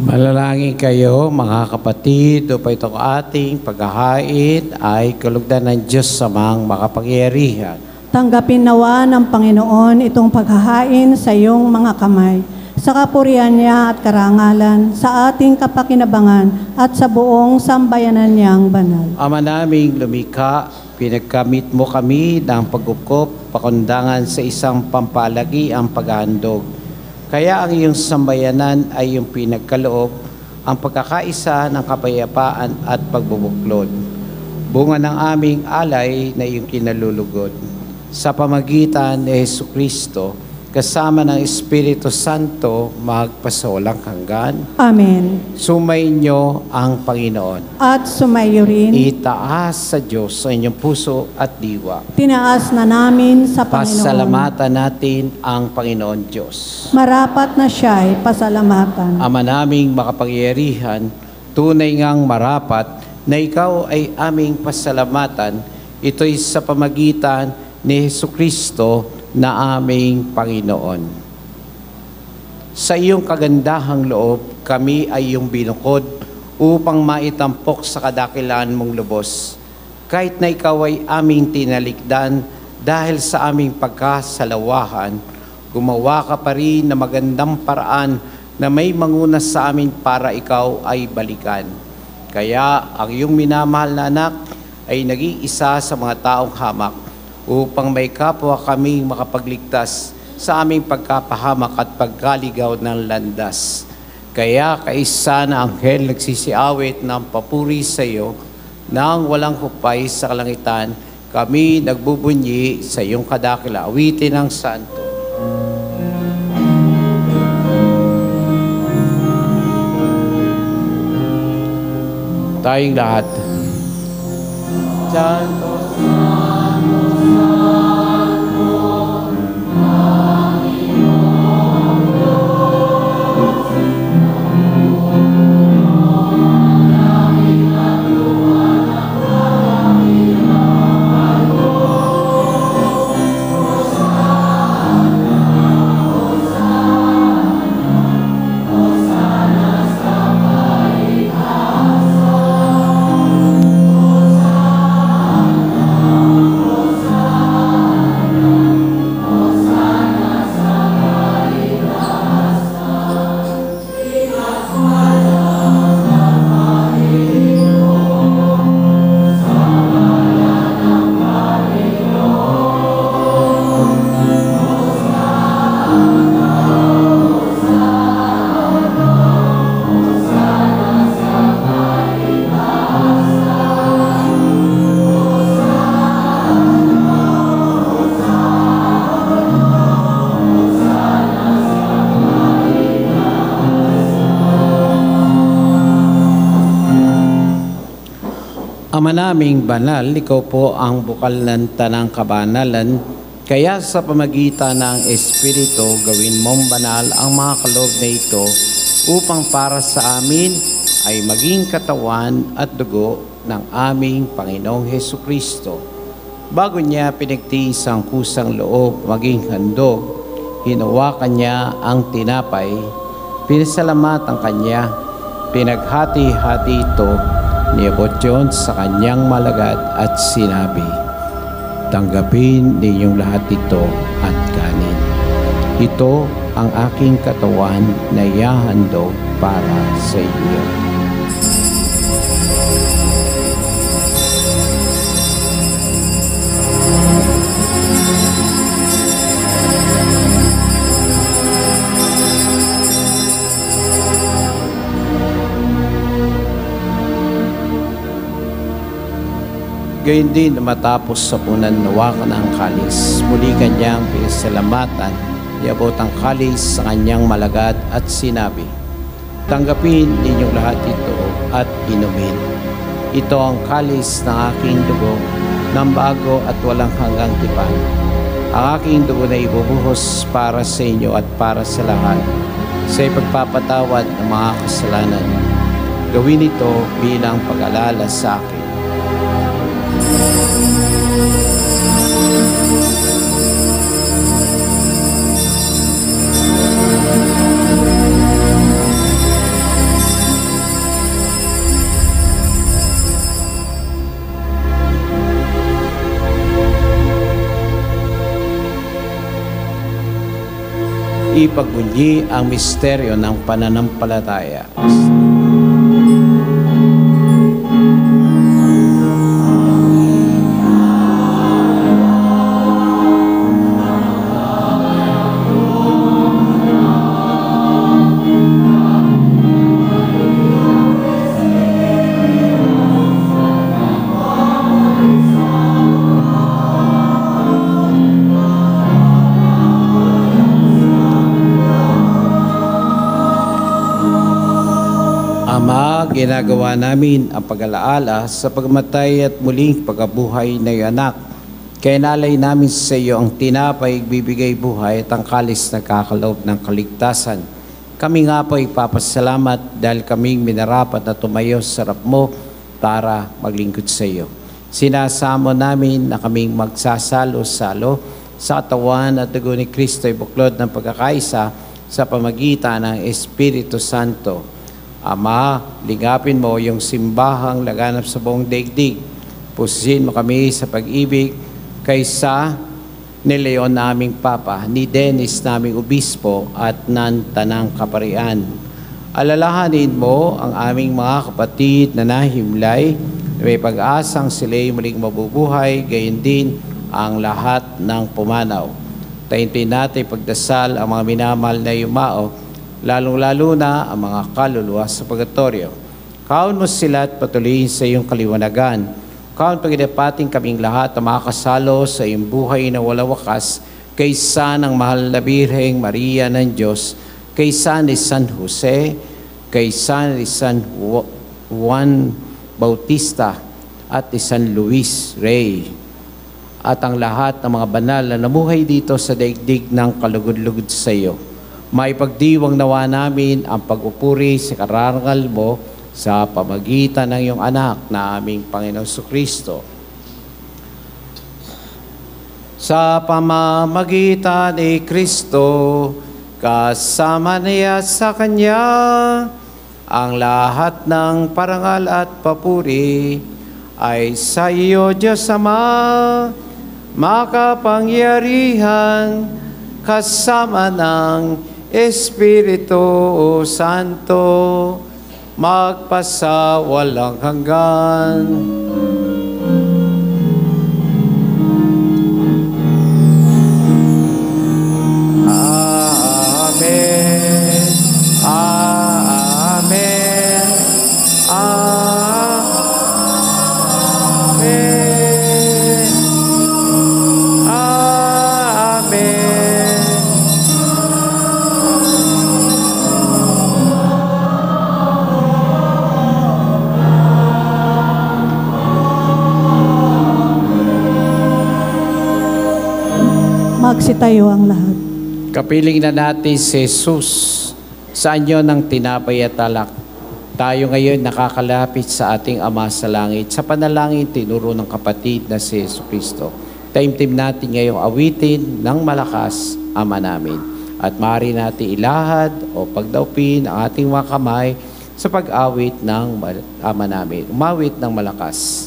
Manalangin kayo mga kapatid, upang itong ating paghahain ay kalugdan ng Diyos sa mga makapangyarihan. Tanggapin nawa ng Panginoon itong paghahain sa iyong mga kamay, sa kapurihan niya at karangalan, sa ating kapakinabangan at sa buong sambayanan niyang banal. Ama naming lumikha, pinagkamit mo kami ng pagkukop, pakundangan sa isang pampalagi ang paghahandog. Kaya ang iyong sambayanan ay iyong pinagkaloob, ang pagkakaisa ng kapayapaan at pagbubuklod. Bunga ng aming alay na iyong kinalulugod. Sa pamagitan ni Jesucristo, kasama ng Espiritu Santo, magpasawalang hanggan. Amen. Sumainyo ang Panginoon. At sumayo rin, Itaas sa Diyos sa inyong puso at diwa. tinaas na namin sa Panginoon. Pasalamatan natin ang Panginoon Diyos. Marapat na siya'y pasalamatan. Ama naming makapangyarihan, tunay ngang marapat na ikaw ay aming pasalamatan. Ito'y sa pamagitan ni Jesucristo na aming Panginoon. Sa iyong kagandahang loob, kami ay iyong binukod upang maitampok sa kadakilaan mong lubos. Kahit na ikaw ay aming tinalikdan dahil sa aming pagkasalawahan, gumawa ka pa rin na magandang paraan na may manguna sa amin para ikaw ay balikan. Kaya ang iyong minamahal na anak ay naging isa sa mga taong hamak upang may kapwa kaming makapagligtas sa aming pagkapahamak at pagkaligaw ng landas. Kaya kaisa na anghel nagsisiawit ng papuri sa iyo, nang walang hupay sa kalangitan, kami nagbubunyi sa iyong kadakila. Awitin ang santo. Tayong lahat. Santo. Ama naming banal, ikaw po ang bukal ng tanang kabanalan, kaya sa pamagitan ng Espiritu, gawin mong banal ang mga kaloob na ito upang para sa amin ay maging katawan at dugo ng aming Panginoong Hesukristo. Bago niya pinagtiis ang kusang loob maging handog, hinawakan niya ang tinapay, pinasalamatan kanya, pinaghati-hati ito, niabot yun sa kanyang malagad at sinabi, tanggapin ninyong lahat ito at kanin. Ito ang aking katawan na ihahandog para sa inyo. Gayon din na matapos sa punan nawa ka ng kalis. Muli kanyang pinasalamatan, iabot ang kalis sa kanyang malagad at sinabi, tanggapin ninyong lahat ito at inumin. Ito ang kalis ng aking dugo, ng bago at walang hanggang tipan. Ang aking dugo na ibubuhos para sa inyo at para sa lahat, sa ipagpapatawad ng mga kasalanan. Gawin ito bilang pag-alala sa akin. Ipagbunyi ang misteryo ng pananampalataya. Ama, ginagawa namin ang pag-alaala sa pagmatay at muling pagkabuhay na iyong anak. Kaya nalay namin sa iyo ang tinapay, bibigay buhay at ang kalis na kakaloob ng kaligtasan. Kami nga po ipapasalamat dahil kaming minarapat na tumayo sa harap mo para maglingkod sa iyo. Sinasamo namin na kaming magsasalo-salo sa katawan at dugo ni Kristo ay buklod ng pagkakaisa sa pamagitan ng Espiritu Santo. Ama, ligapin mo yung simbahang laganap sa buong daigdig. Pusin mo kami sa pag-ibig kaysa ni Leon naming Papa, ni Dennis naming Obispo at ng Tanang Kaparian. Alalahanin mo ang aming mga kapatid na nahimlay na may pag-asang sila'y muling mabubuhay, gayon din ang lahat ng pumanaw. Taintin natin pagdasal ang mga minamahal na yumao, lalong-lalo na ang mga kaluluwa sa purgatorio. Kaon mo sila at patuloyin sa iyong kaliwanagan. Kaon pagdapating kaming lahat na makakasalo sa iyong buhay na walang wakas, kaysa ng mahal na Birheng Maria ng Diyos, kaysa ni San Jose, kaysa ni San Juan Bautista, at ni San Luis Rey, at ang lahat ng mga banal na namuhay dito sa daigdig ng kalugod-lugod sa iyo. Maipagdiwang nawa namin ang pag-upuri sa karangal mo sa pamagitan ng iyong anak na aming Panginoong Jesucristo. Sa pamamagitan ni Kristo, kasama niya sa Kanya, ang lahat ng parangal at papuri ay sa iyo, Diyos Ama, makapangyarihan, kasama ng Espiritu Santo, magpasawalang hanggan. Amen. Amen. Amen. Amen. Magsitayo ang lahat. Kapiling na natin si Jesus sa anyo ng tinapay at alak. Tayo ngayon nakakalapit sa ating Ama sa langit. Sa panalangin, tinuro ng kapatid na si Jesucristo. Taimtim natin ngayong awitin ng malakas, Ama namin. At maaari natin ilahad o pagdaupin ang ating mga kamay sa pag-awit ng Ama namin. Umawit ng malakas.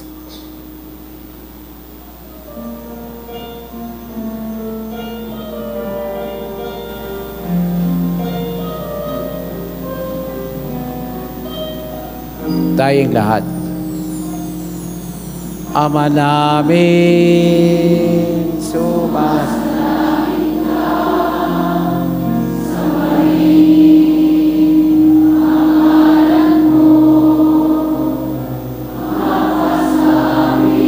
Tayong lahat. Ama namin, sumasalangit ka, sambahin ang ngalan mo, mapasabi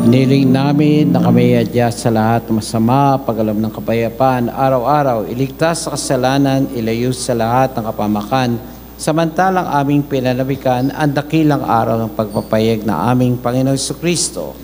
Hiniling namin na kami adya sa lahat ng masama, pag-alam ng kapayapaan, araw-araw, iligtas sa kasalanan, ilayo sa lahat ng kapamakan, samantalang aming pinanabikan ang dakilang araw ng pagpapayag na aming Panginoon Jesucristo.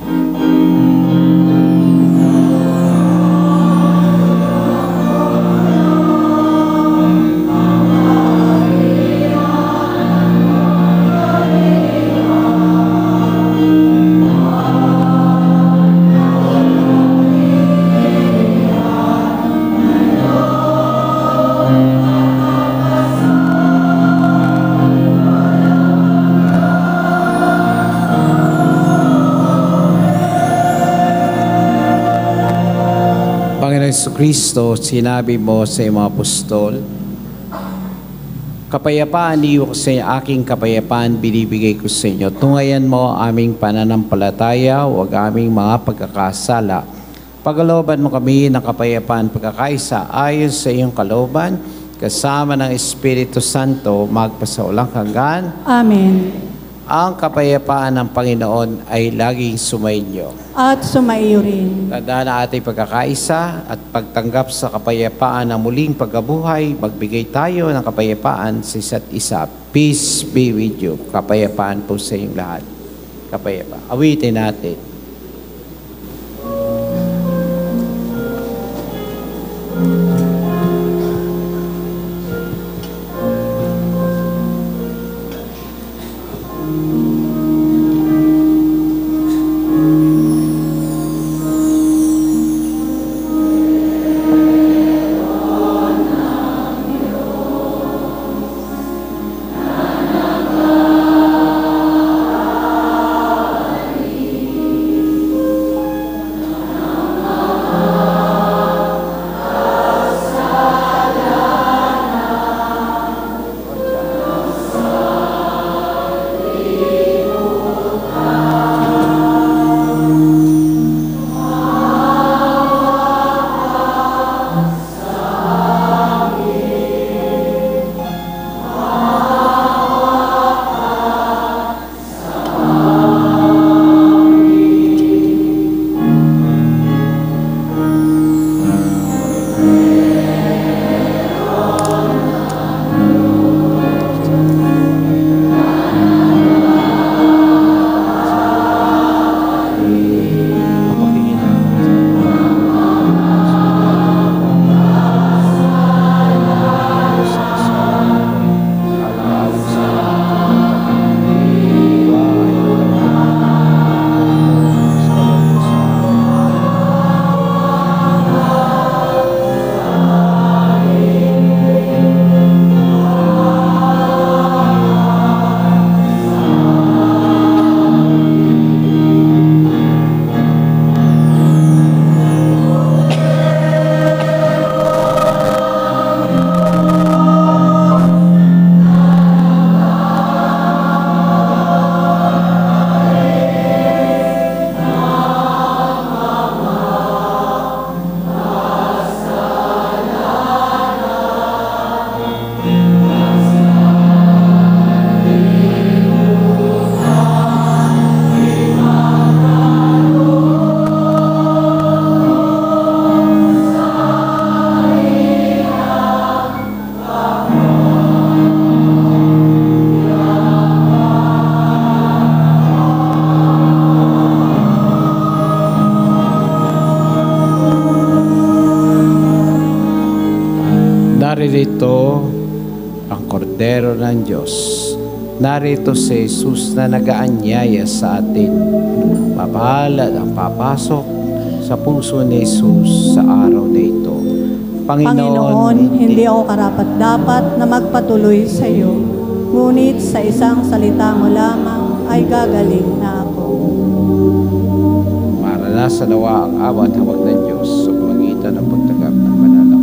Jesucristo, sinabi mo sa iyong mga apostol, kapayapaan iiwan ko sa inyo, aking kapayapaan binibigay ko sa inyo. Tungayan mo aming pananampalataya, huwag aming mga pagkakasala. Pagalooban mo kami ng kapayapaan pagkakaisa ayon sa iyong kalooban, kasama ng Espiritu Santo, magpasawalang hanggan. Amen. Ang kapayapaan ng Panginoon ay laging sumainyo. At sumaiyo rin. Tandaan na ating pagkakaisa at pagtanggap sa kapayapaan ng muling pagkabuhay, magbigay tayo ng kapayapaan sa isa't isa. Peace be with you. Kapayapaan po sa inyong lahat. Kapayapaan. Awitin natin. Narito ang Kordero ng Diyos. Narito si Jesus na nag-aanyaya sa atin. Mapalad ang papasok sa puso ni Jesus sa araw na ito. Panginoon, hindi ako karapat-dapat na magpatuloy sa iyo. Ngunit sa isang salita mo lamang ay gagaling na ako. Maranasan nawa ang awa at hawag ng Diyos sa pamagitan ng pagtanggap ng banal na Diyos.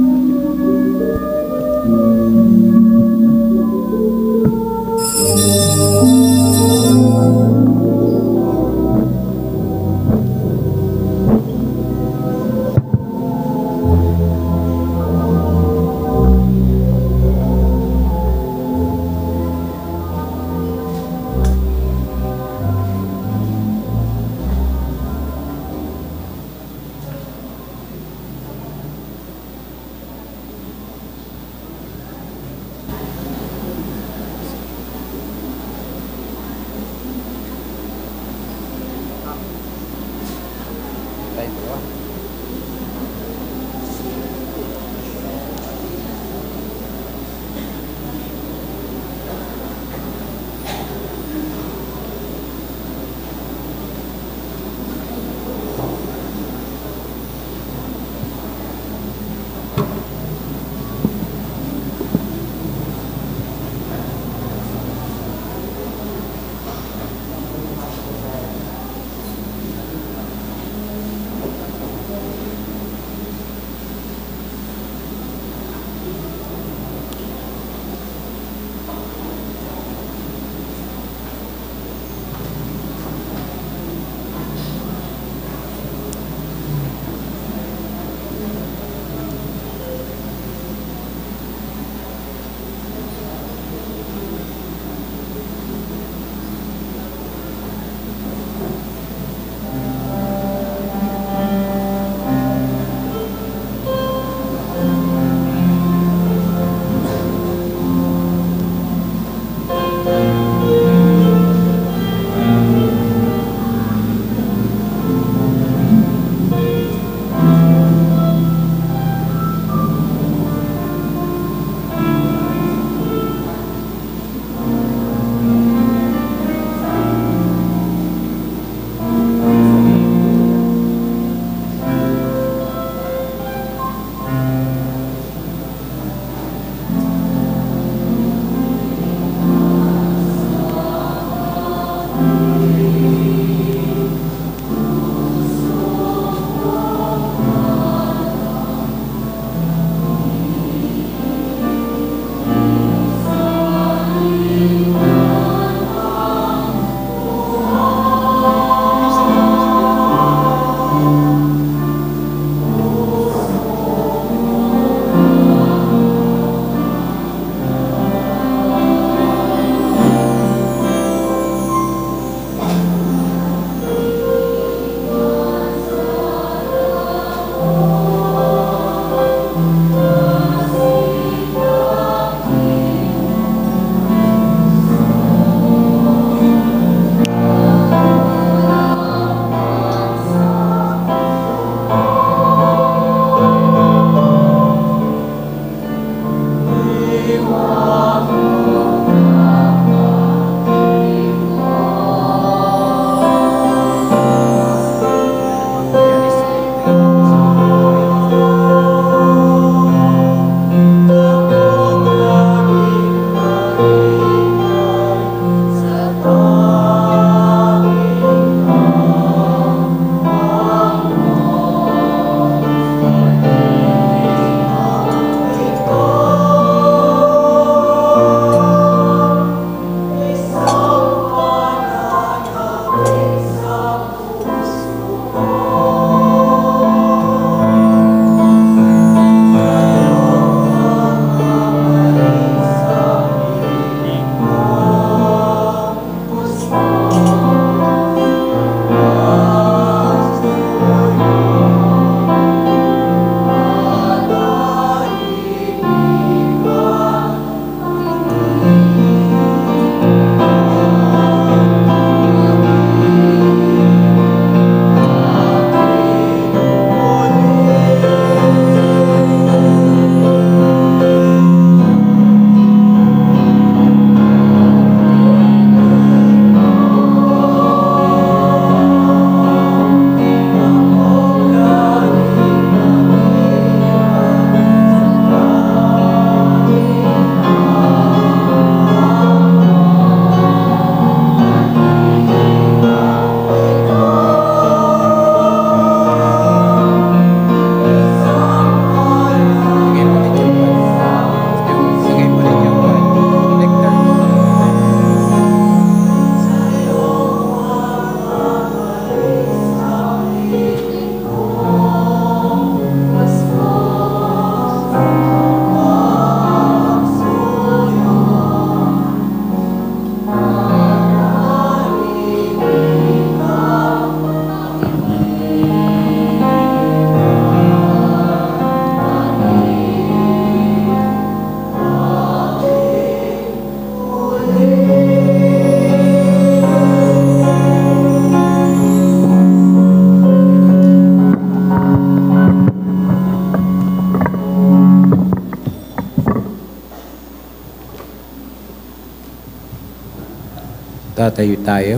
Tatayo tayo.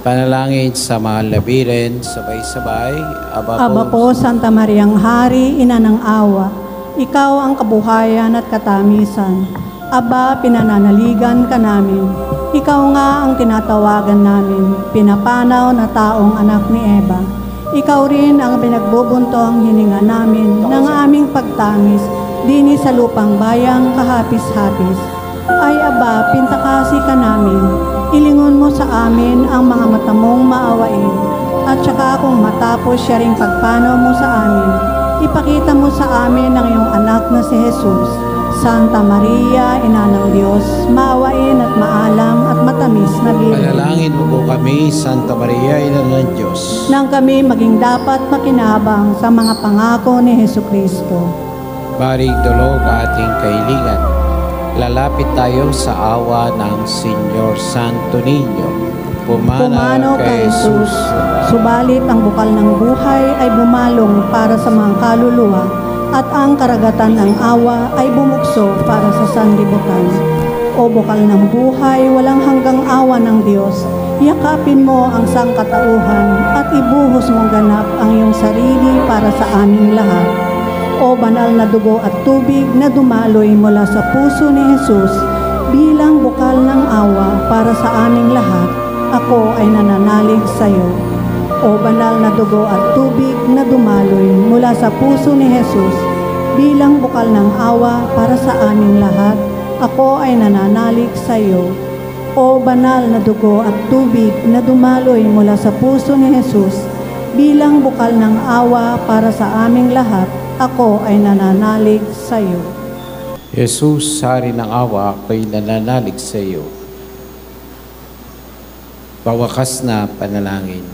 Panalangin sa mahal na Biren, sabay-sabay. Aba po, Santa Mariang Hari, Ina ng Awa, Ikaw ang kabuhayan at katamisan. Aba, pinananaligan ka namin. Ikaw nga ang tinatawagan namin, pinapanaw na taong anak ni Eva. Ikaw rin ang pinagbubuntong hininga namin ng aming pagtamis, dini sa lupang bayang kahapis-hapis. Ay aba, pintakasi ka namin, ilingon mo sa amin ang mga mata mong maawain, at saka kung matapos siya ring pagpanaw mo sa amin, ipakita mo sa amin ang iyong anak na si Jesus. Santa Maria, Ina ng Diyos, maawain at maalam at matamis na Birhen. Panalangin mo po kami, Santa Maria, Ina ng Diyos. Nang kami maging dapat makinabang sa mga pangako ni Jesucristo. Baring dulog ating kahilingan. Lalapit tayo sa awa ng Senyor Santo Niño. Pumanaw kay Jesus, subalit ang bukal ng buhay ay bumalong para sa mga kaluluwa, at ang karagatan ng awa ay bumukso para sa sanlibutan. O bukal ng buhay, walang hanggang awa ng Diyos, yakapin mo ang sangkatauhan at ibuhos mong ganap ang iyong sarili para sa aming lahat. O banal na dugo at tubig na dumaloy mula sa puso ni Jesus bilang bukal ng awa para sa aming lahat, ako ay nananalig sa iyo. O banal na dugo at tubig na dumaloy mula sa puso ni Jesus bilang bukal ng awa para sa aming lahat, ako ay nananalig sa iyo. O banal na dugo at tubig na dumaloy mula sa puso ni Jesus bilang bukal ng awa para sa aming lahat, ako ay nananalig sa iyo. Jesus, Hari ng awa, ako'y nananalig sa iyo. Pawakas na panalangin.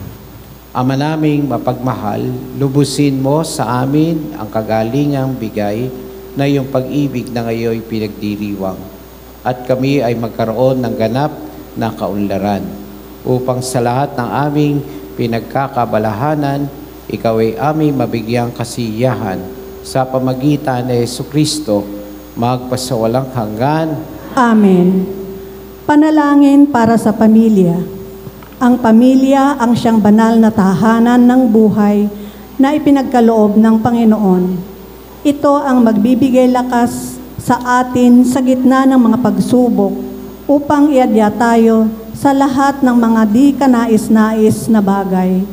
Ama naming mapagmahal, lubusin mo sa amin ang kagalingang bigay na iyong pag-ibig na ngayon pinagdiriwang, at kami ay magkaroon ng ganap na kaunlaran, upang sa lahat ng aming pinagkakabalahanan, ikaw ay aming mabigyang kasiyahan sa pamagitan ni Jesucristo, magpasawalang hanggan. Amen. Panalangin para sa pamilya. Ang pamilya ang siyang banal na tahanan ng buhay na ipinagkaloob ng Panginoon. Ito ang magbibigay lakas sa atin sa gitna ng mga pagsubok upang iadya tayo sa lahat ng mga di kanais-nais na bagay.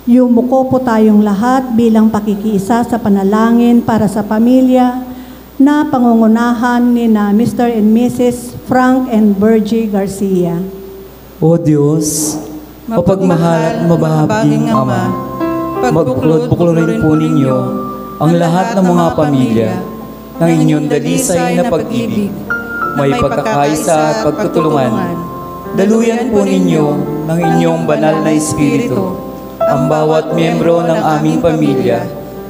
Yumuko po tayong lahat bilang pakikiisa sa panalangin para sa pamilya na pangungunahan ni na Mr. and Mrs. Frank and Virgie Garcia. O Diyos, mapagmahal at mabahabing Ama, pagbuklod-buklorin po ninyo ang lahat ng mga pamilya ng inyong dalisay na pag-ibig, may pagkakaisa at pagtutulungan. Daluyan po ninyo ng inyong banal na Espiritu ang bawat miyembro ng aming pamilya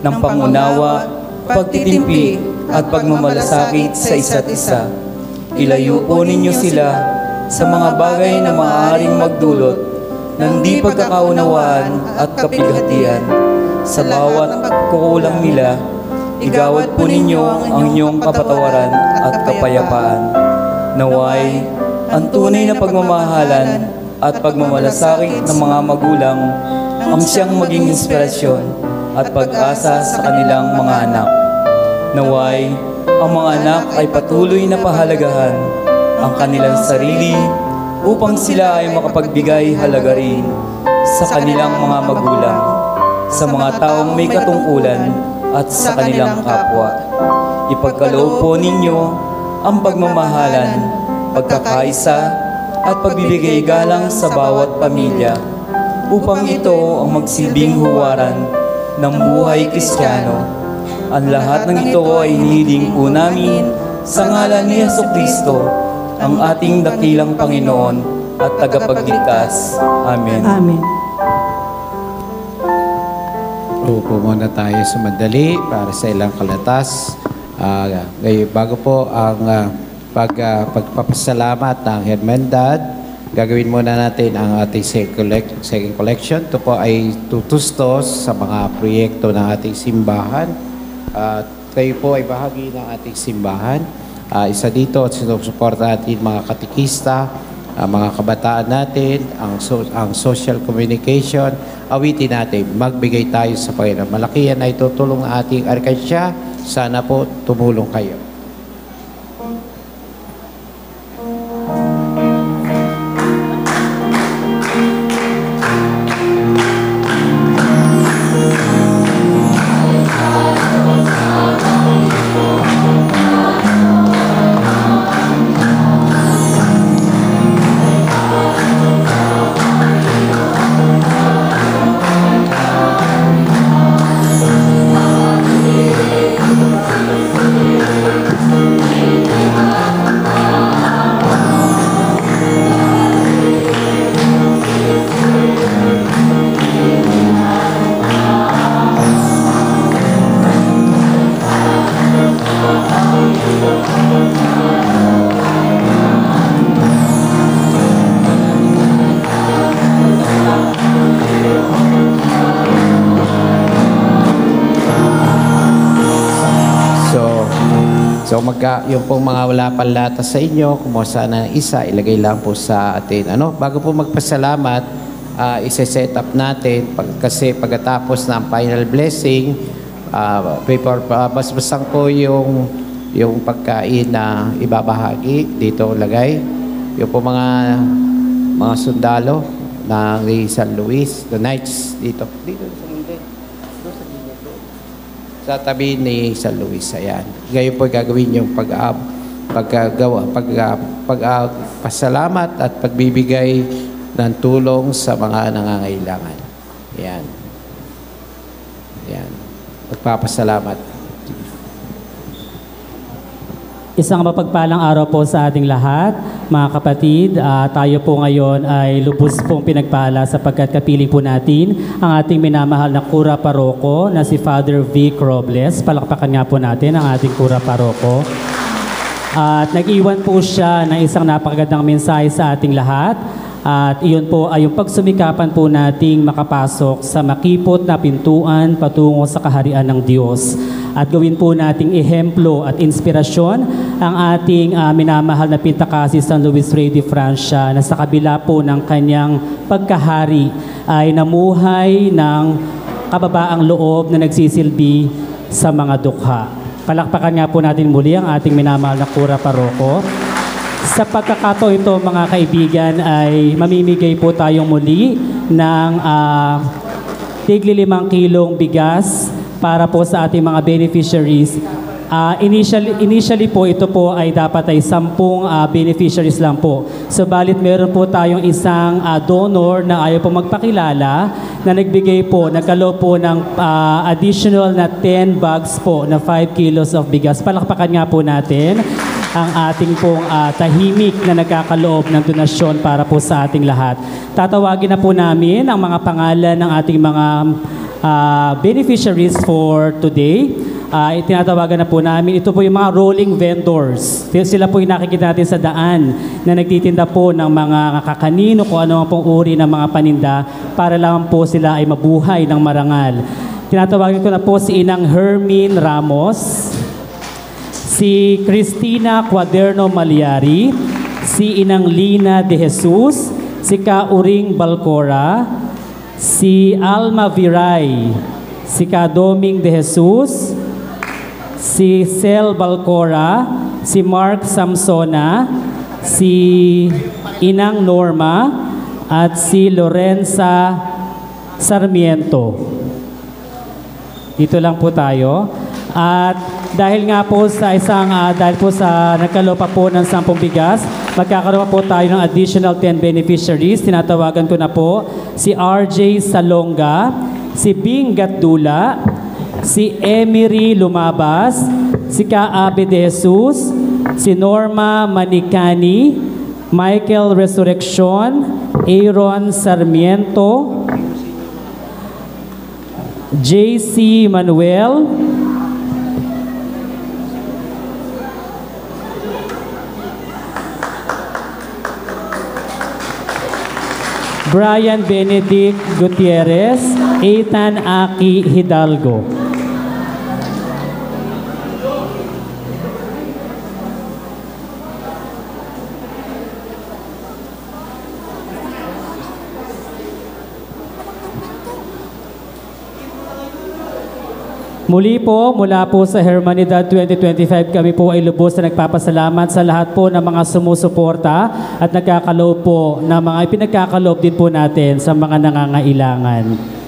ng pangunawa, pagtitimpi at pagmamalasakit sa isa't isa. Ilayo po ninyo sila sa mga bagay na maaaring magdulot ng di pagkakaunawaan at kapighatian. Sa bawat kukulang nila, igawad po ninyo ang inyong kapatawaran at kapayapaan. Naway, ang tunay na pagmamahalan at pagmamalasakit ng mga magulang ang siyang maging inspirasyon at pag-asa sa kanilang mga anak. Naway, ang mga anak ay patuloy na pahalagahan ang kanilang sarili upang sila ay makapagbigay halaga rin sa kanilang mga magulang, sa mga taong may katungkulan at sa kanilang kapwa. Ipagkaloob po ninyo ang pagmamahalan, pagkakaisa at pagbibigay galang sa bawat pamilya upang ito ang magsilbing huwaran ng buhay Kristiyano. Ang lahat ng ito ay hinihiling po namin sa ngalan ni Jesucristo, ang ating dakilang Panginoon at tagapagligtas. Amen. Amen. Upo muna tayo sa madali para sa ilang kalatas. Bago po ang pagpapasalamat ng Hermandad, gagawin muna natin ang ating second collection. Ito po ay tutustos sa mga proyekto ng ating simbahan. Kayo po ay bahagi ng ating simbahan. Isa dito at sinusuporta natin mga katikista, ang mga kabataan natin, ang social communication, awitin natin, magbigay tayo sa Panginoon. Malaki yan ay tutulong ang ating arkansya. Sana po tumulong kayo. So yung pong mga wala pang lata sa inyo, kumuha sana isa, ilagay lang po sa atin. Bago po magpasalamat, isa-set up natin kasi pagkatapos ng final blessing, basbasan ko yung pagkain na ibabahagi dito lagay. Yung po mga sundalo ng San Luis, the Knights dito sa gilid. Sa tabi ni San Luis, ayan. Ngayon po gagawin yung pasalamat at pagbibigay ng tulong sa mga nangangailangan. Ayan. Ayan. Pagpapasalamat. Isang mapagpalang araw po sa ating lahat, mga kapatid. Tayo po ngayon ay lubos pong pinagpala sapagkat kapiling po natin ang ating minamahal na Kura Paroko na si Father Vic Robles. Palakpakan nga po natin ang ating Kura Paroko. At nag-iwan po siya ng isang napakagandang mensahe sa ating lahat. At iyon po ay yung pagsumikapan po nating makapasok sa makipot na pintuan patungo sa kaharian ng Diyos. At gawin po nating ehemplo at inspirasyon ang ating minamahal na Pintakasi San Luis Rey de Francia na sa kabila po ng kanyang pagkahari ay namuhay ng kababaang loob na nagsisilbi sa mga dukha. Palakpakan nga po natin muli ang ating minamahal na Kura Paroko. Sa pagkakataon ito, mga kaibigan, ay mamimigay po tayong muli ng tigli 5 kilong bigas para po sa ating mga beneficiaries. Initially po, ito po ay dapat ay 10 beneficiaries lang po. Subalit meron po tayong isang donor na ayaw po magpakilala na nagbigay po, nagkaloob po ng additional na 10 bags po na 5 kilos of bigas. Palakpakan nga po natin ang ating pong tahimik na nagkakaloob ng donasyon para po sa ating lahat. Tatawagin na po namin ang mga pangalan ng ating mga beneficiaries for today. Tinatawagan na po namin. Ito po yung mga rolling vendors. Sila po yung nakikita natin sa daan na nagtitinda po ng mga kakanino kung ano ang pong uri ng mga paninda para lang po sila ay mabuhay ng marangal. Tinatawagan ko na po si Inang Hermine Ramos, si Cristina Cuaderno Maliari, si Inang Lina de Jesus, si Kauring Balcora, si Alma Viray, si Doming de Jesus, si Cel Balcora, si Mark Samsona, si Inang Norma, at si Lorenza Sarmiento. Dito lang po tayo. At dahil nga po sa nagkaloob pa po ng 10 bigas, magkakaroon pa po tayo ng additional 10 beneficiaries. Tinatawagan ko na po si RJ Salonga, si Bing Gatdula, si Emery Lumabas, si Kaabe de Jesus, si Norma Manicani, Michael Resurrection, Aaron Sarmiento, JC Manuel, Brian Benedict Gutierrez, Ethan Aki Hidalgo. Muli po, mula po sa Hermanidad 2025, kami po ay lubos na nagpapasalamat sa lahat po ng mga sumusuporta at nagkakaloob po na mga ipinagkakaloob din po natin sa mga nangangailangan.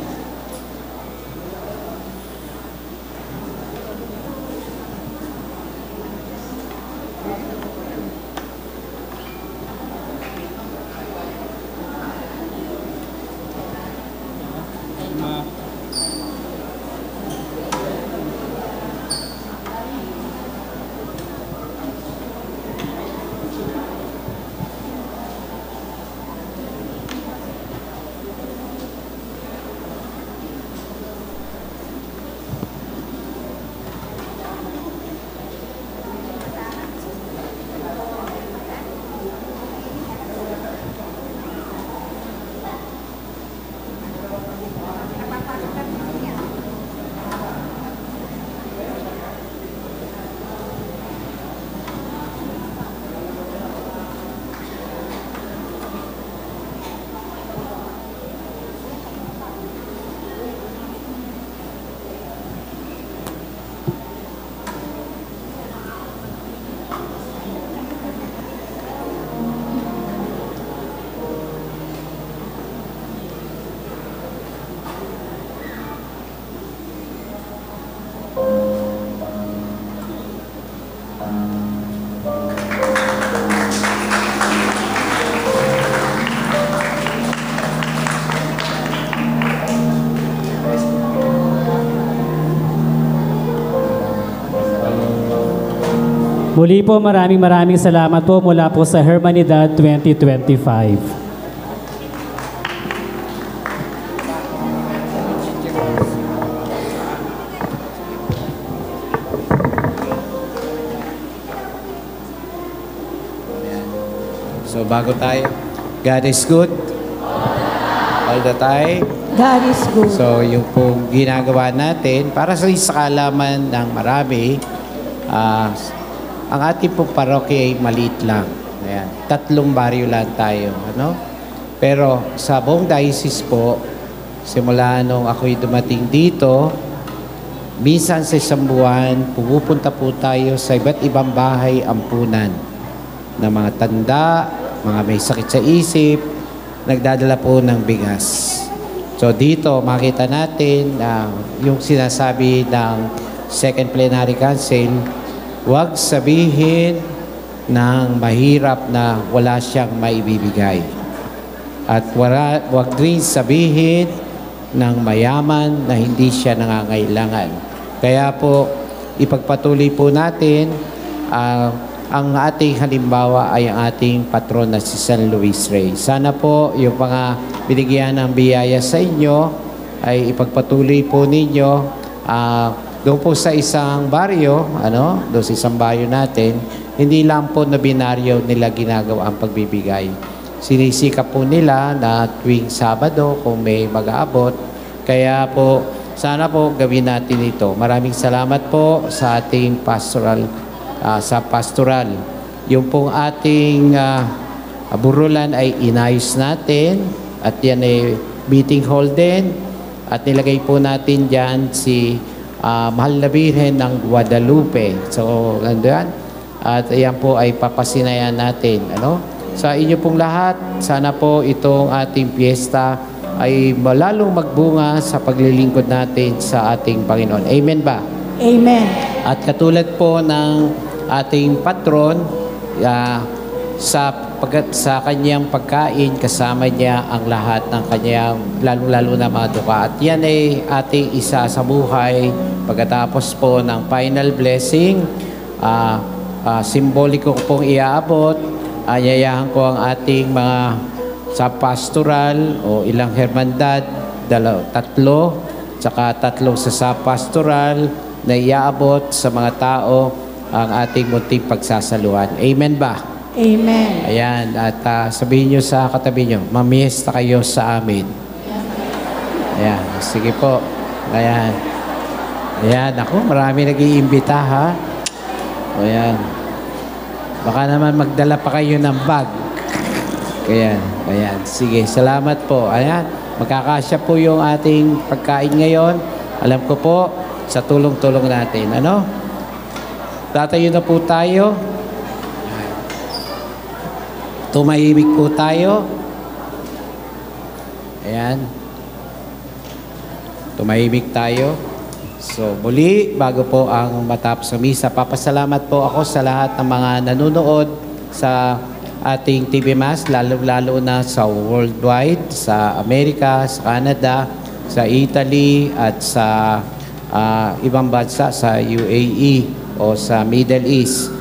Muli po, maraming salamat po mula po sa Hermanidad 2025. So bago tayo, God is good all the time. God is good. So yung pong ginagawa natin, para sa kaalaman ng marami, ang ating pong parokya ay maliit lang. Ayan. 3 baryo lang tayo. Ano? Pero sa buong diocese po, simula nung ako'y dumating dito, minsan sa isang buwan, pupunta po tayo sa iba't ibang bahay ampunan ng mga tanda, mga may sakit sa isip, nagdadala po ng bigas. So dito, makita natin yung sinasabi ng Second Plenary Council, huwag sabihin ng mahirap na wala siyang maibibigay. At huwag rin sabihin ng mayaman na hindi siya nangangailangan. Kaya po, ipagpatuloy po natin, ang ating halimbawa ay ang ating patron na si San Luis Rey. Sana po yung mga binigyan ng biyaya sa inyo ay ipagpatuloy po ninyo doon po sa isang baryo, doon sa isang baryo natin, hindi lang po na binaryo nila ginagawa ang pagbibigay. Sinisikap po nila na tuwing Sabado kung may mag-aabot. Kaya po, sana po gawin natin ito. Maraming salamat po sa ating pastoral, Yung pong ating burulan ay inayos natin at yan ay meeting hall din. At nilagay po natin dyan si Mahal na Birhen ng Guadalupe. So, nandiyan. At ayan po ay papasinayan natin. Sa inyo pong lahat, sana po itong ating piyesta ay malalong magbunga sa paglilingkod natin sa ating Panginoon. Amen ba? Amen. At katulad po ng ating patron, sa kanyang pagkain, kasama niya ang lahat ng kanyang lalo-lalo na mga duka. At yan ay ating isa sa buhay. Pagkatapos po ng final blessing, simboliko ko pong iaabot. Ayayahan ko ang ating mga sa pastoral o ilang hermandad, 3, tsaka 3 sa pastoral na iaabot sa mga tao ang ating munting pagsasaluhan. Amen ba? Amen. Ayan, at sabihin nyo sa katabi nyo, mamiesta kayo sa amin. Ayan, sige po. Ayan. Ayan, ako, marami nag-iimbita ha. Ayan. Baka naman magdala pa kayo ng bag. Ayan, ayan. Sige, salamat po. Ayan, magkakasya po yung ating pagkain ngayon. Alam ko po, sa tulong-tulong natin. Ano? Tatayo na po tayo. Tumahimik po tayo. Ayan. Tumahimik tayo. So, muli, bago po ang matapos ng misa, papasalamat po ako sa lahat ng mga nanonood sa ating TV Mass, lalo-lalo na sa worldwide, sa Amerika, sa Canada, sa Italy, at sa ibang bansa, sa UAE o sa Middle East.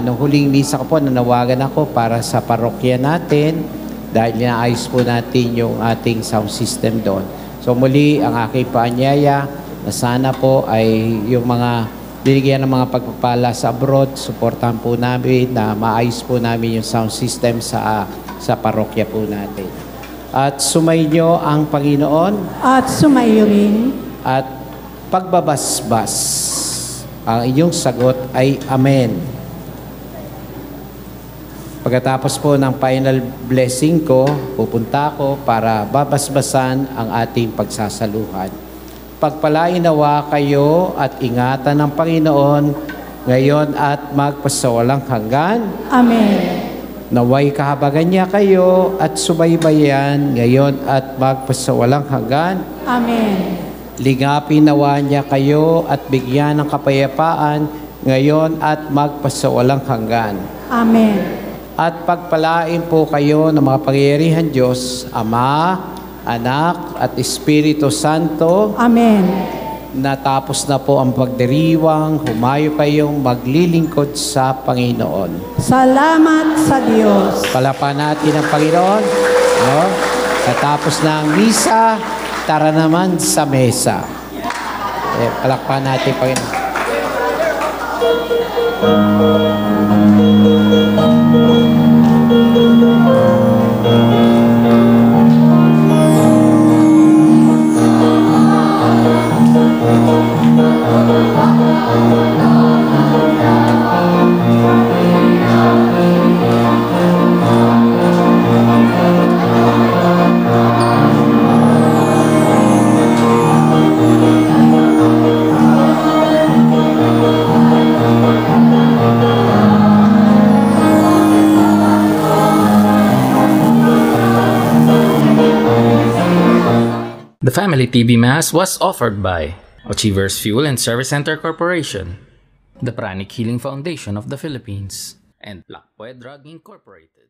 Nung huling misa ko po, nanawagan ako para sa parokya natin dahil inaayos po natin yung ating sound system doon. So muli, ang aking paanyaya na sana po ay yung mga binigyan ng mga pagpapala sa abroad, suportahan po namin na maayos po namin yung sound system sa parokya po natin. At sumainyo ang Panginoon. At sumayo rin. At pagbabasbas, ang inyong sagot ay Amen. Pagkatapos po ng final blessing ko, pupunta ako para babasbasan ang ating pagsasaluhan. Pagpalain nawa kayo at ingatan ng Panginoon ngayon at magpasawalang hanggan. Amen. Naway kahabagan niya kayo at subaybayan ngayon at magpasawalang hanggan. Amen. Ligapin nawa niya kayo at bigyan ng kapayapaan ngayon at magpasawalang hanggan. Amen. At pagpalain po kayo ng mga pangyarihan Diyos, Ama, Anak at Espiritu Santo. Amen. Natapos na po ang pagdiriwang, humayo kayong maglilingkod sa Panginoon. Salamat sa Diyos. Palapan natin ang Panginoon. No? Natapos na ang misa, tara naman sa mesa. Palakpan natin Panginoon. The Family TV Mass was offered by Achievers Fuel and Service Center Corporation, the Pranic Healing Foundation of the Philippines, and Lakpoe Drug Incorporated.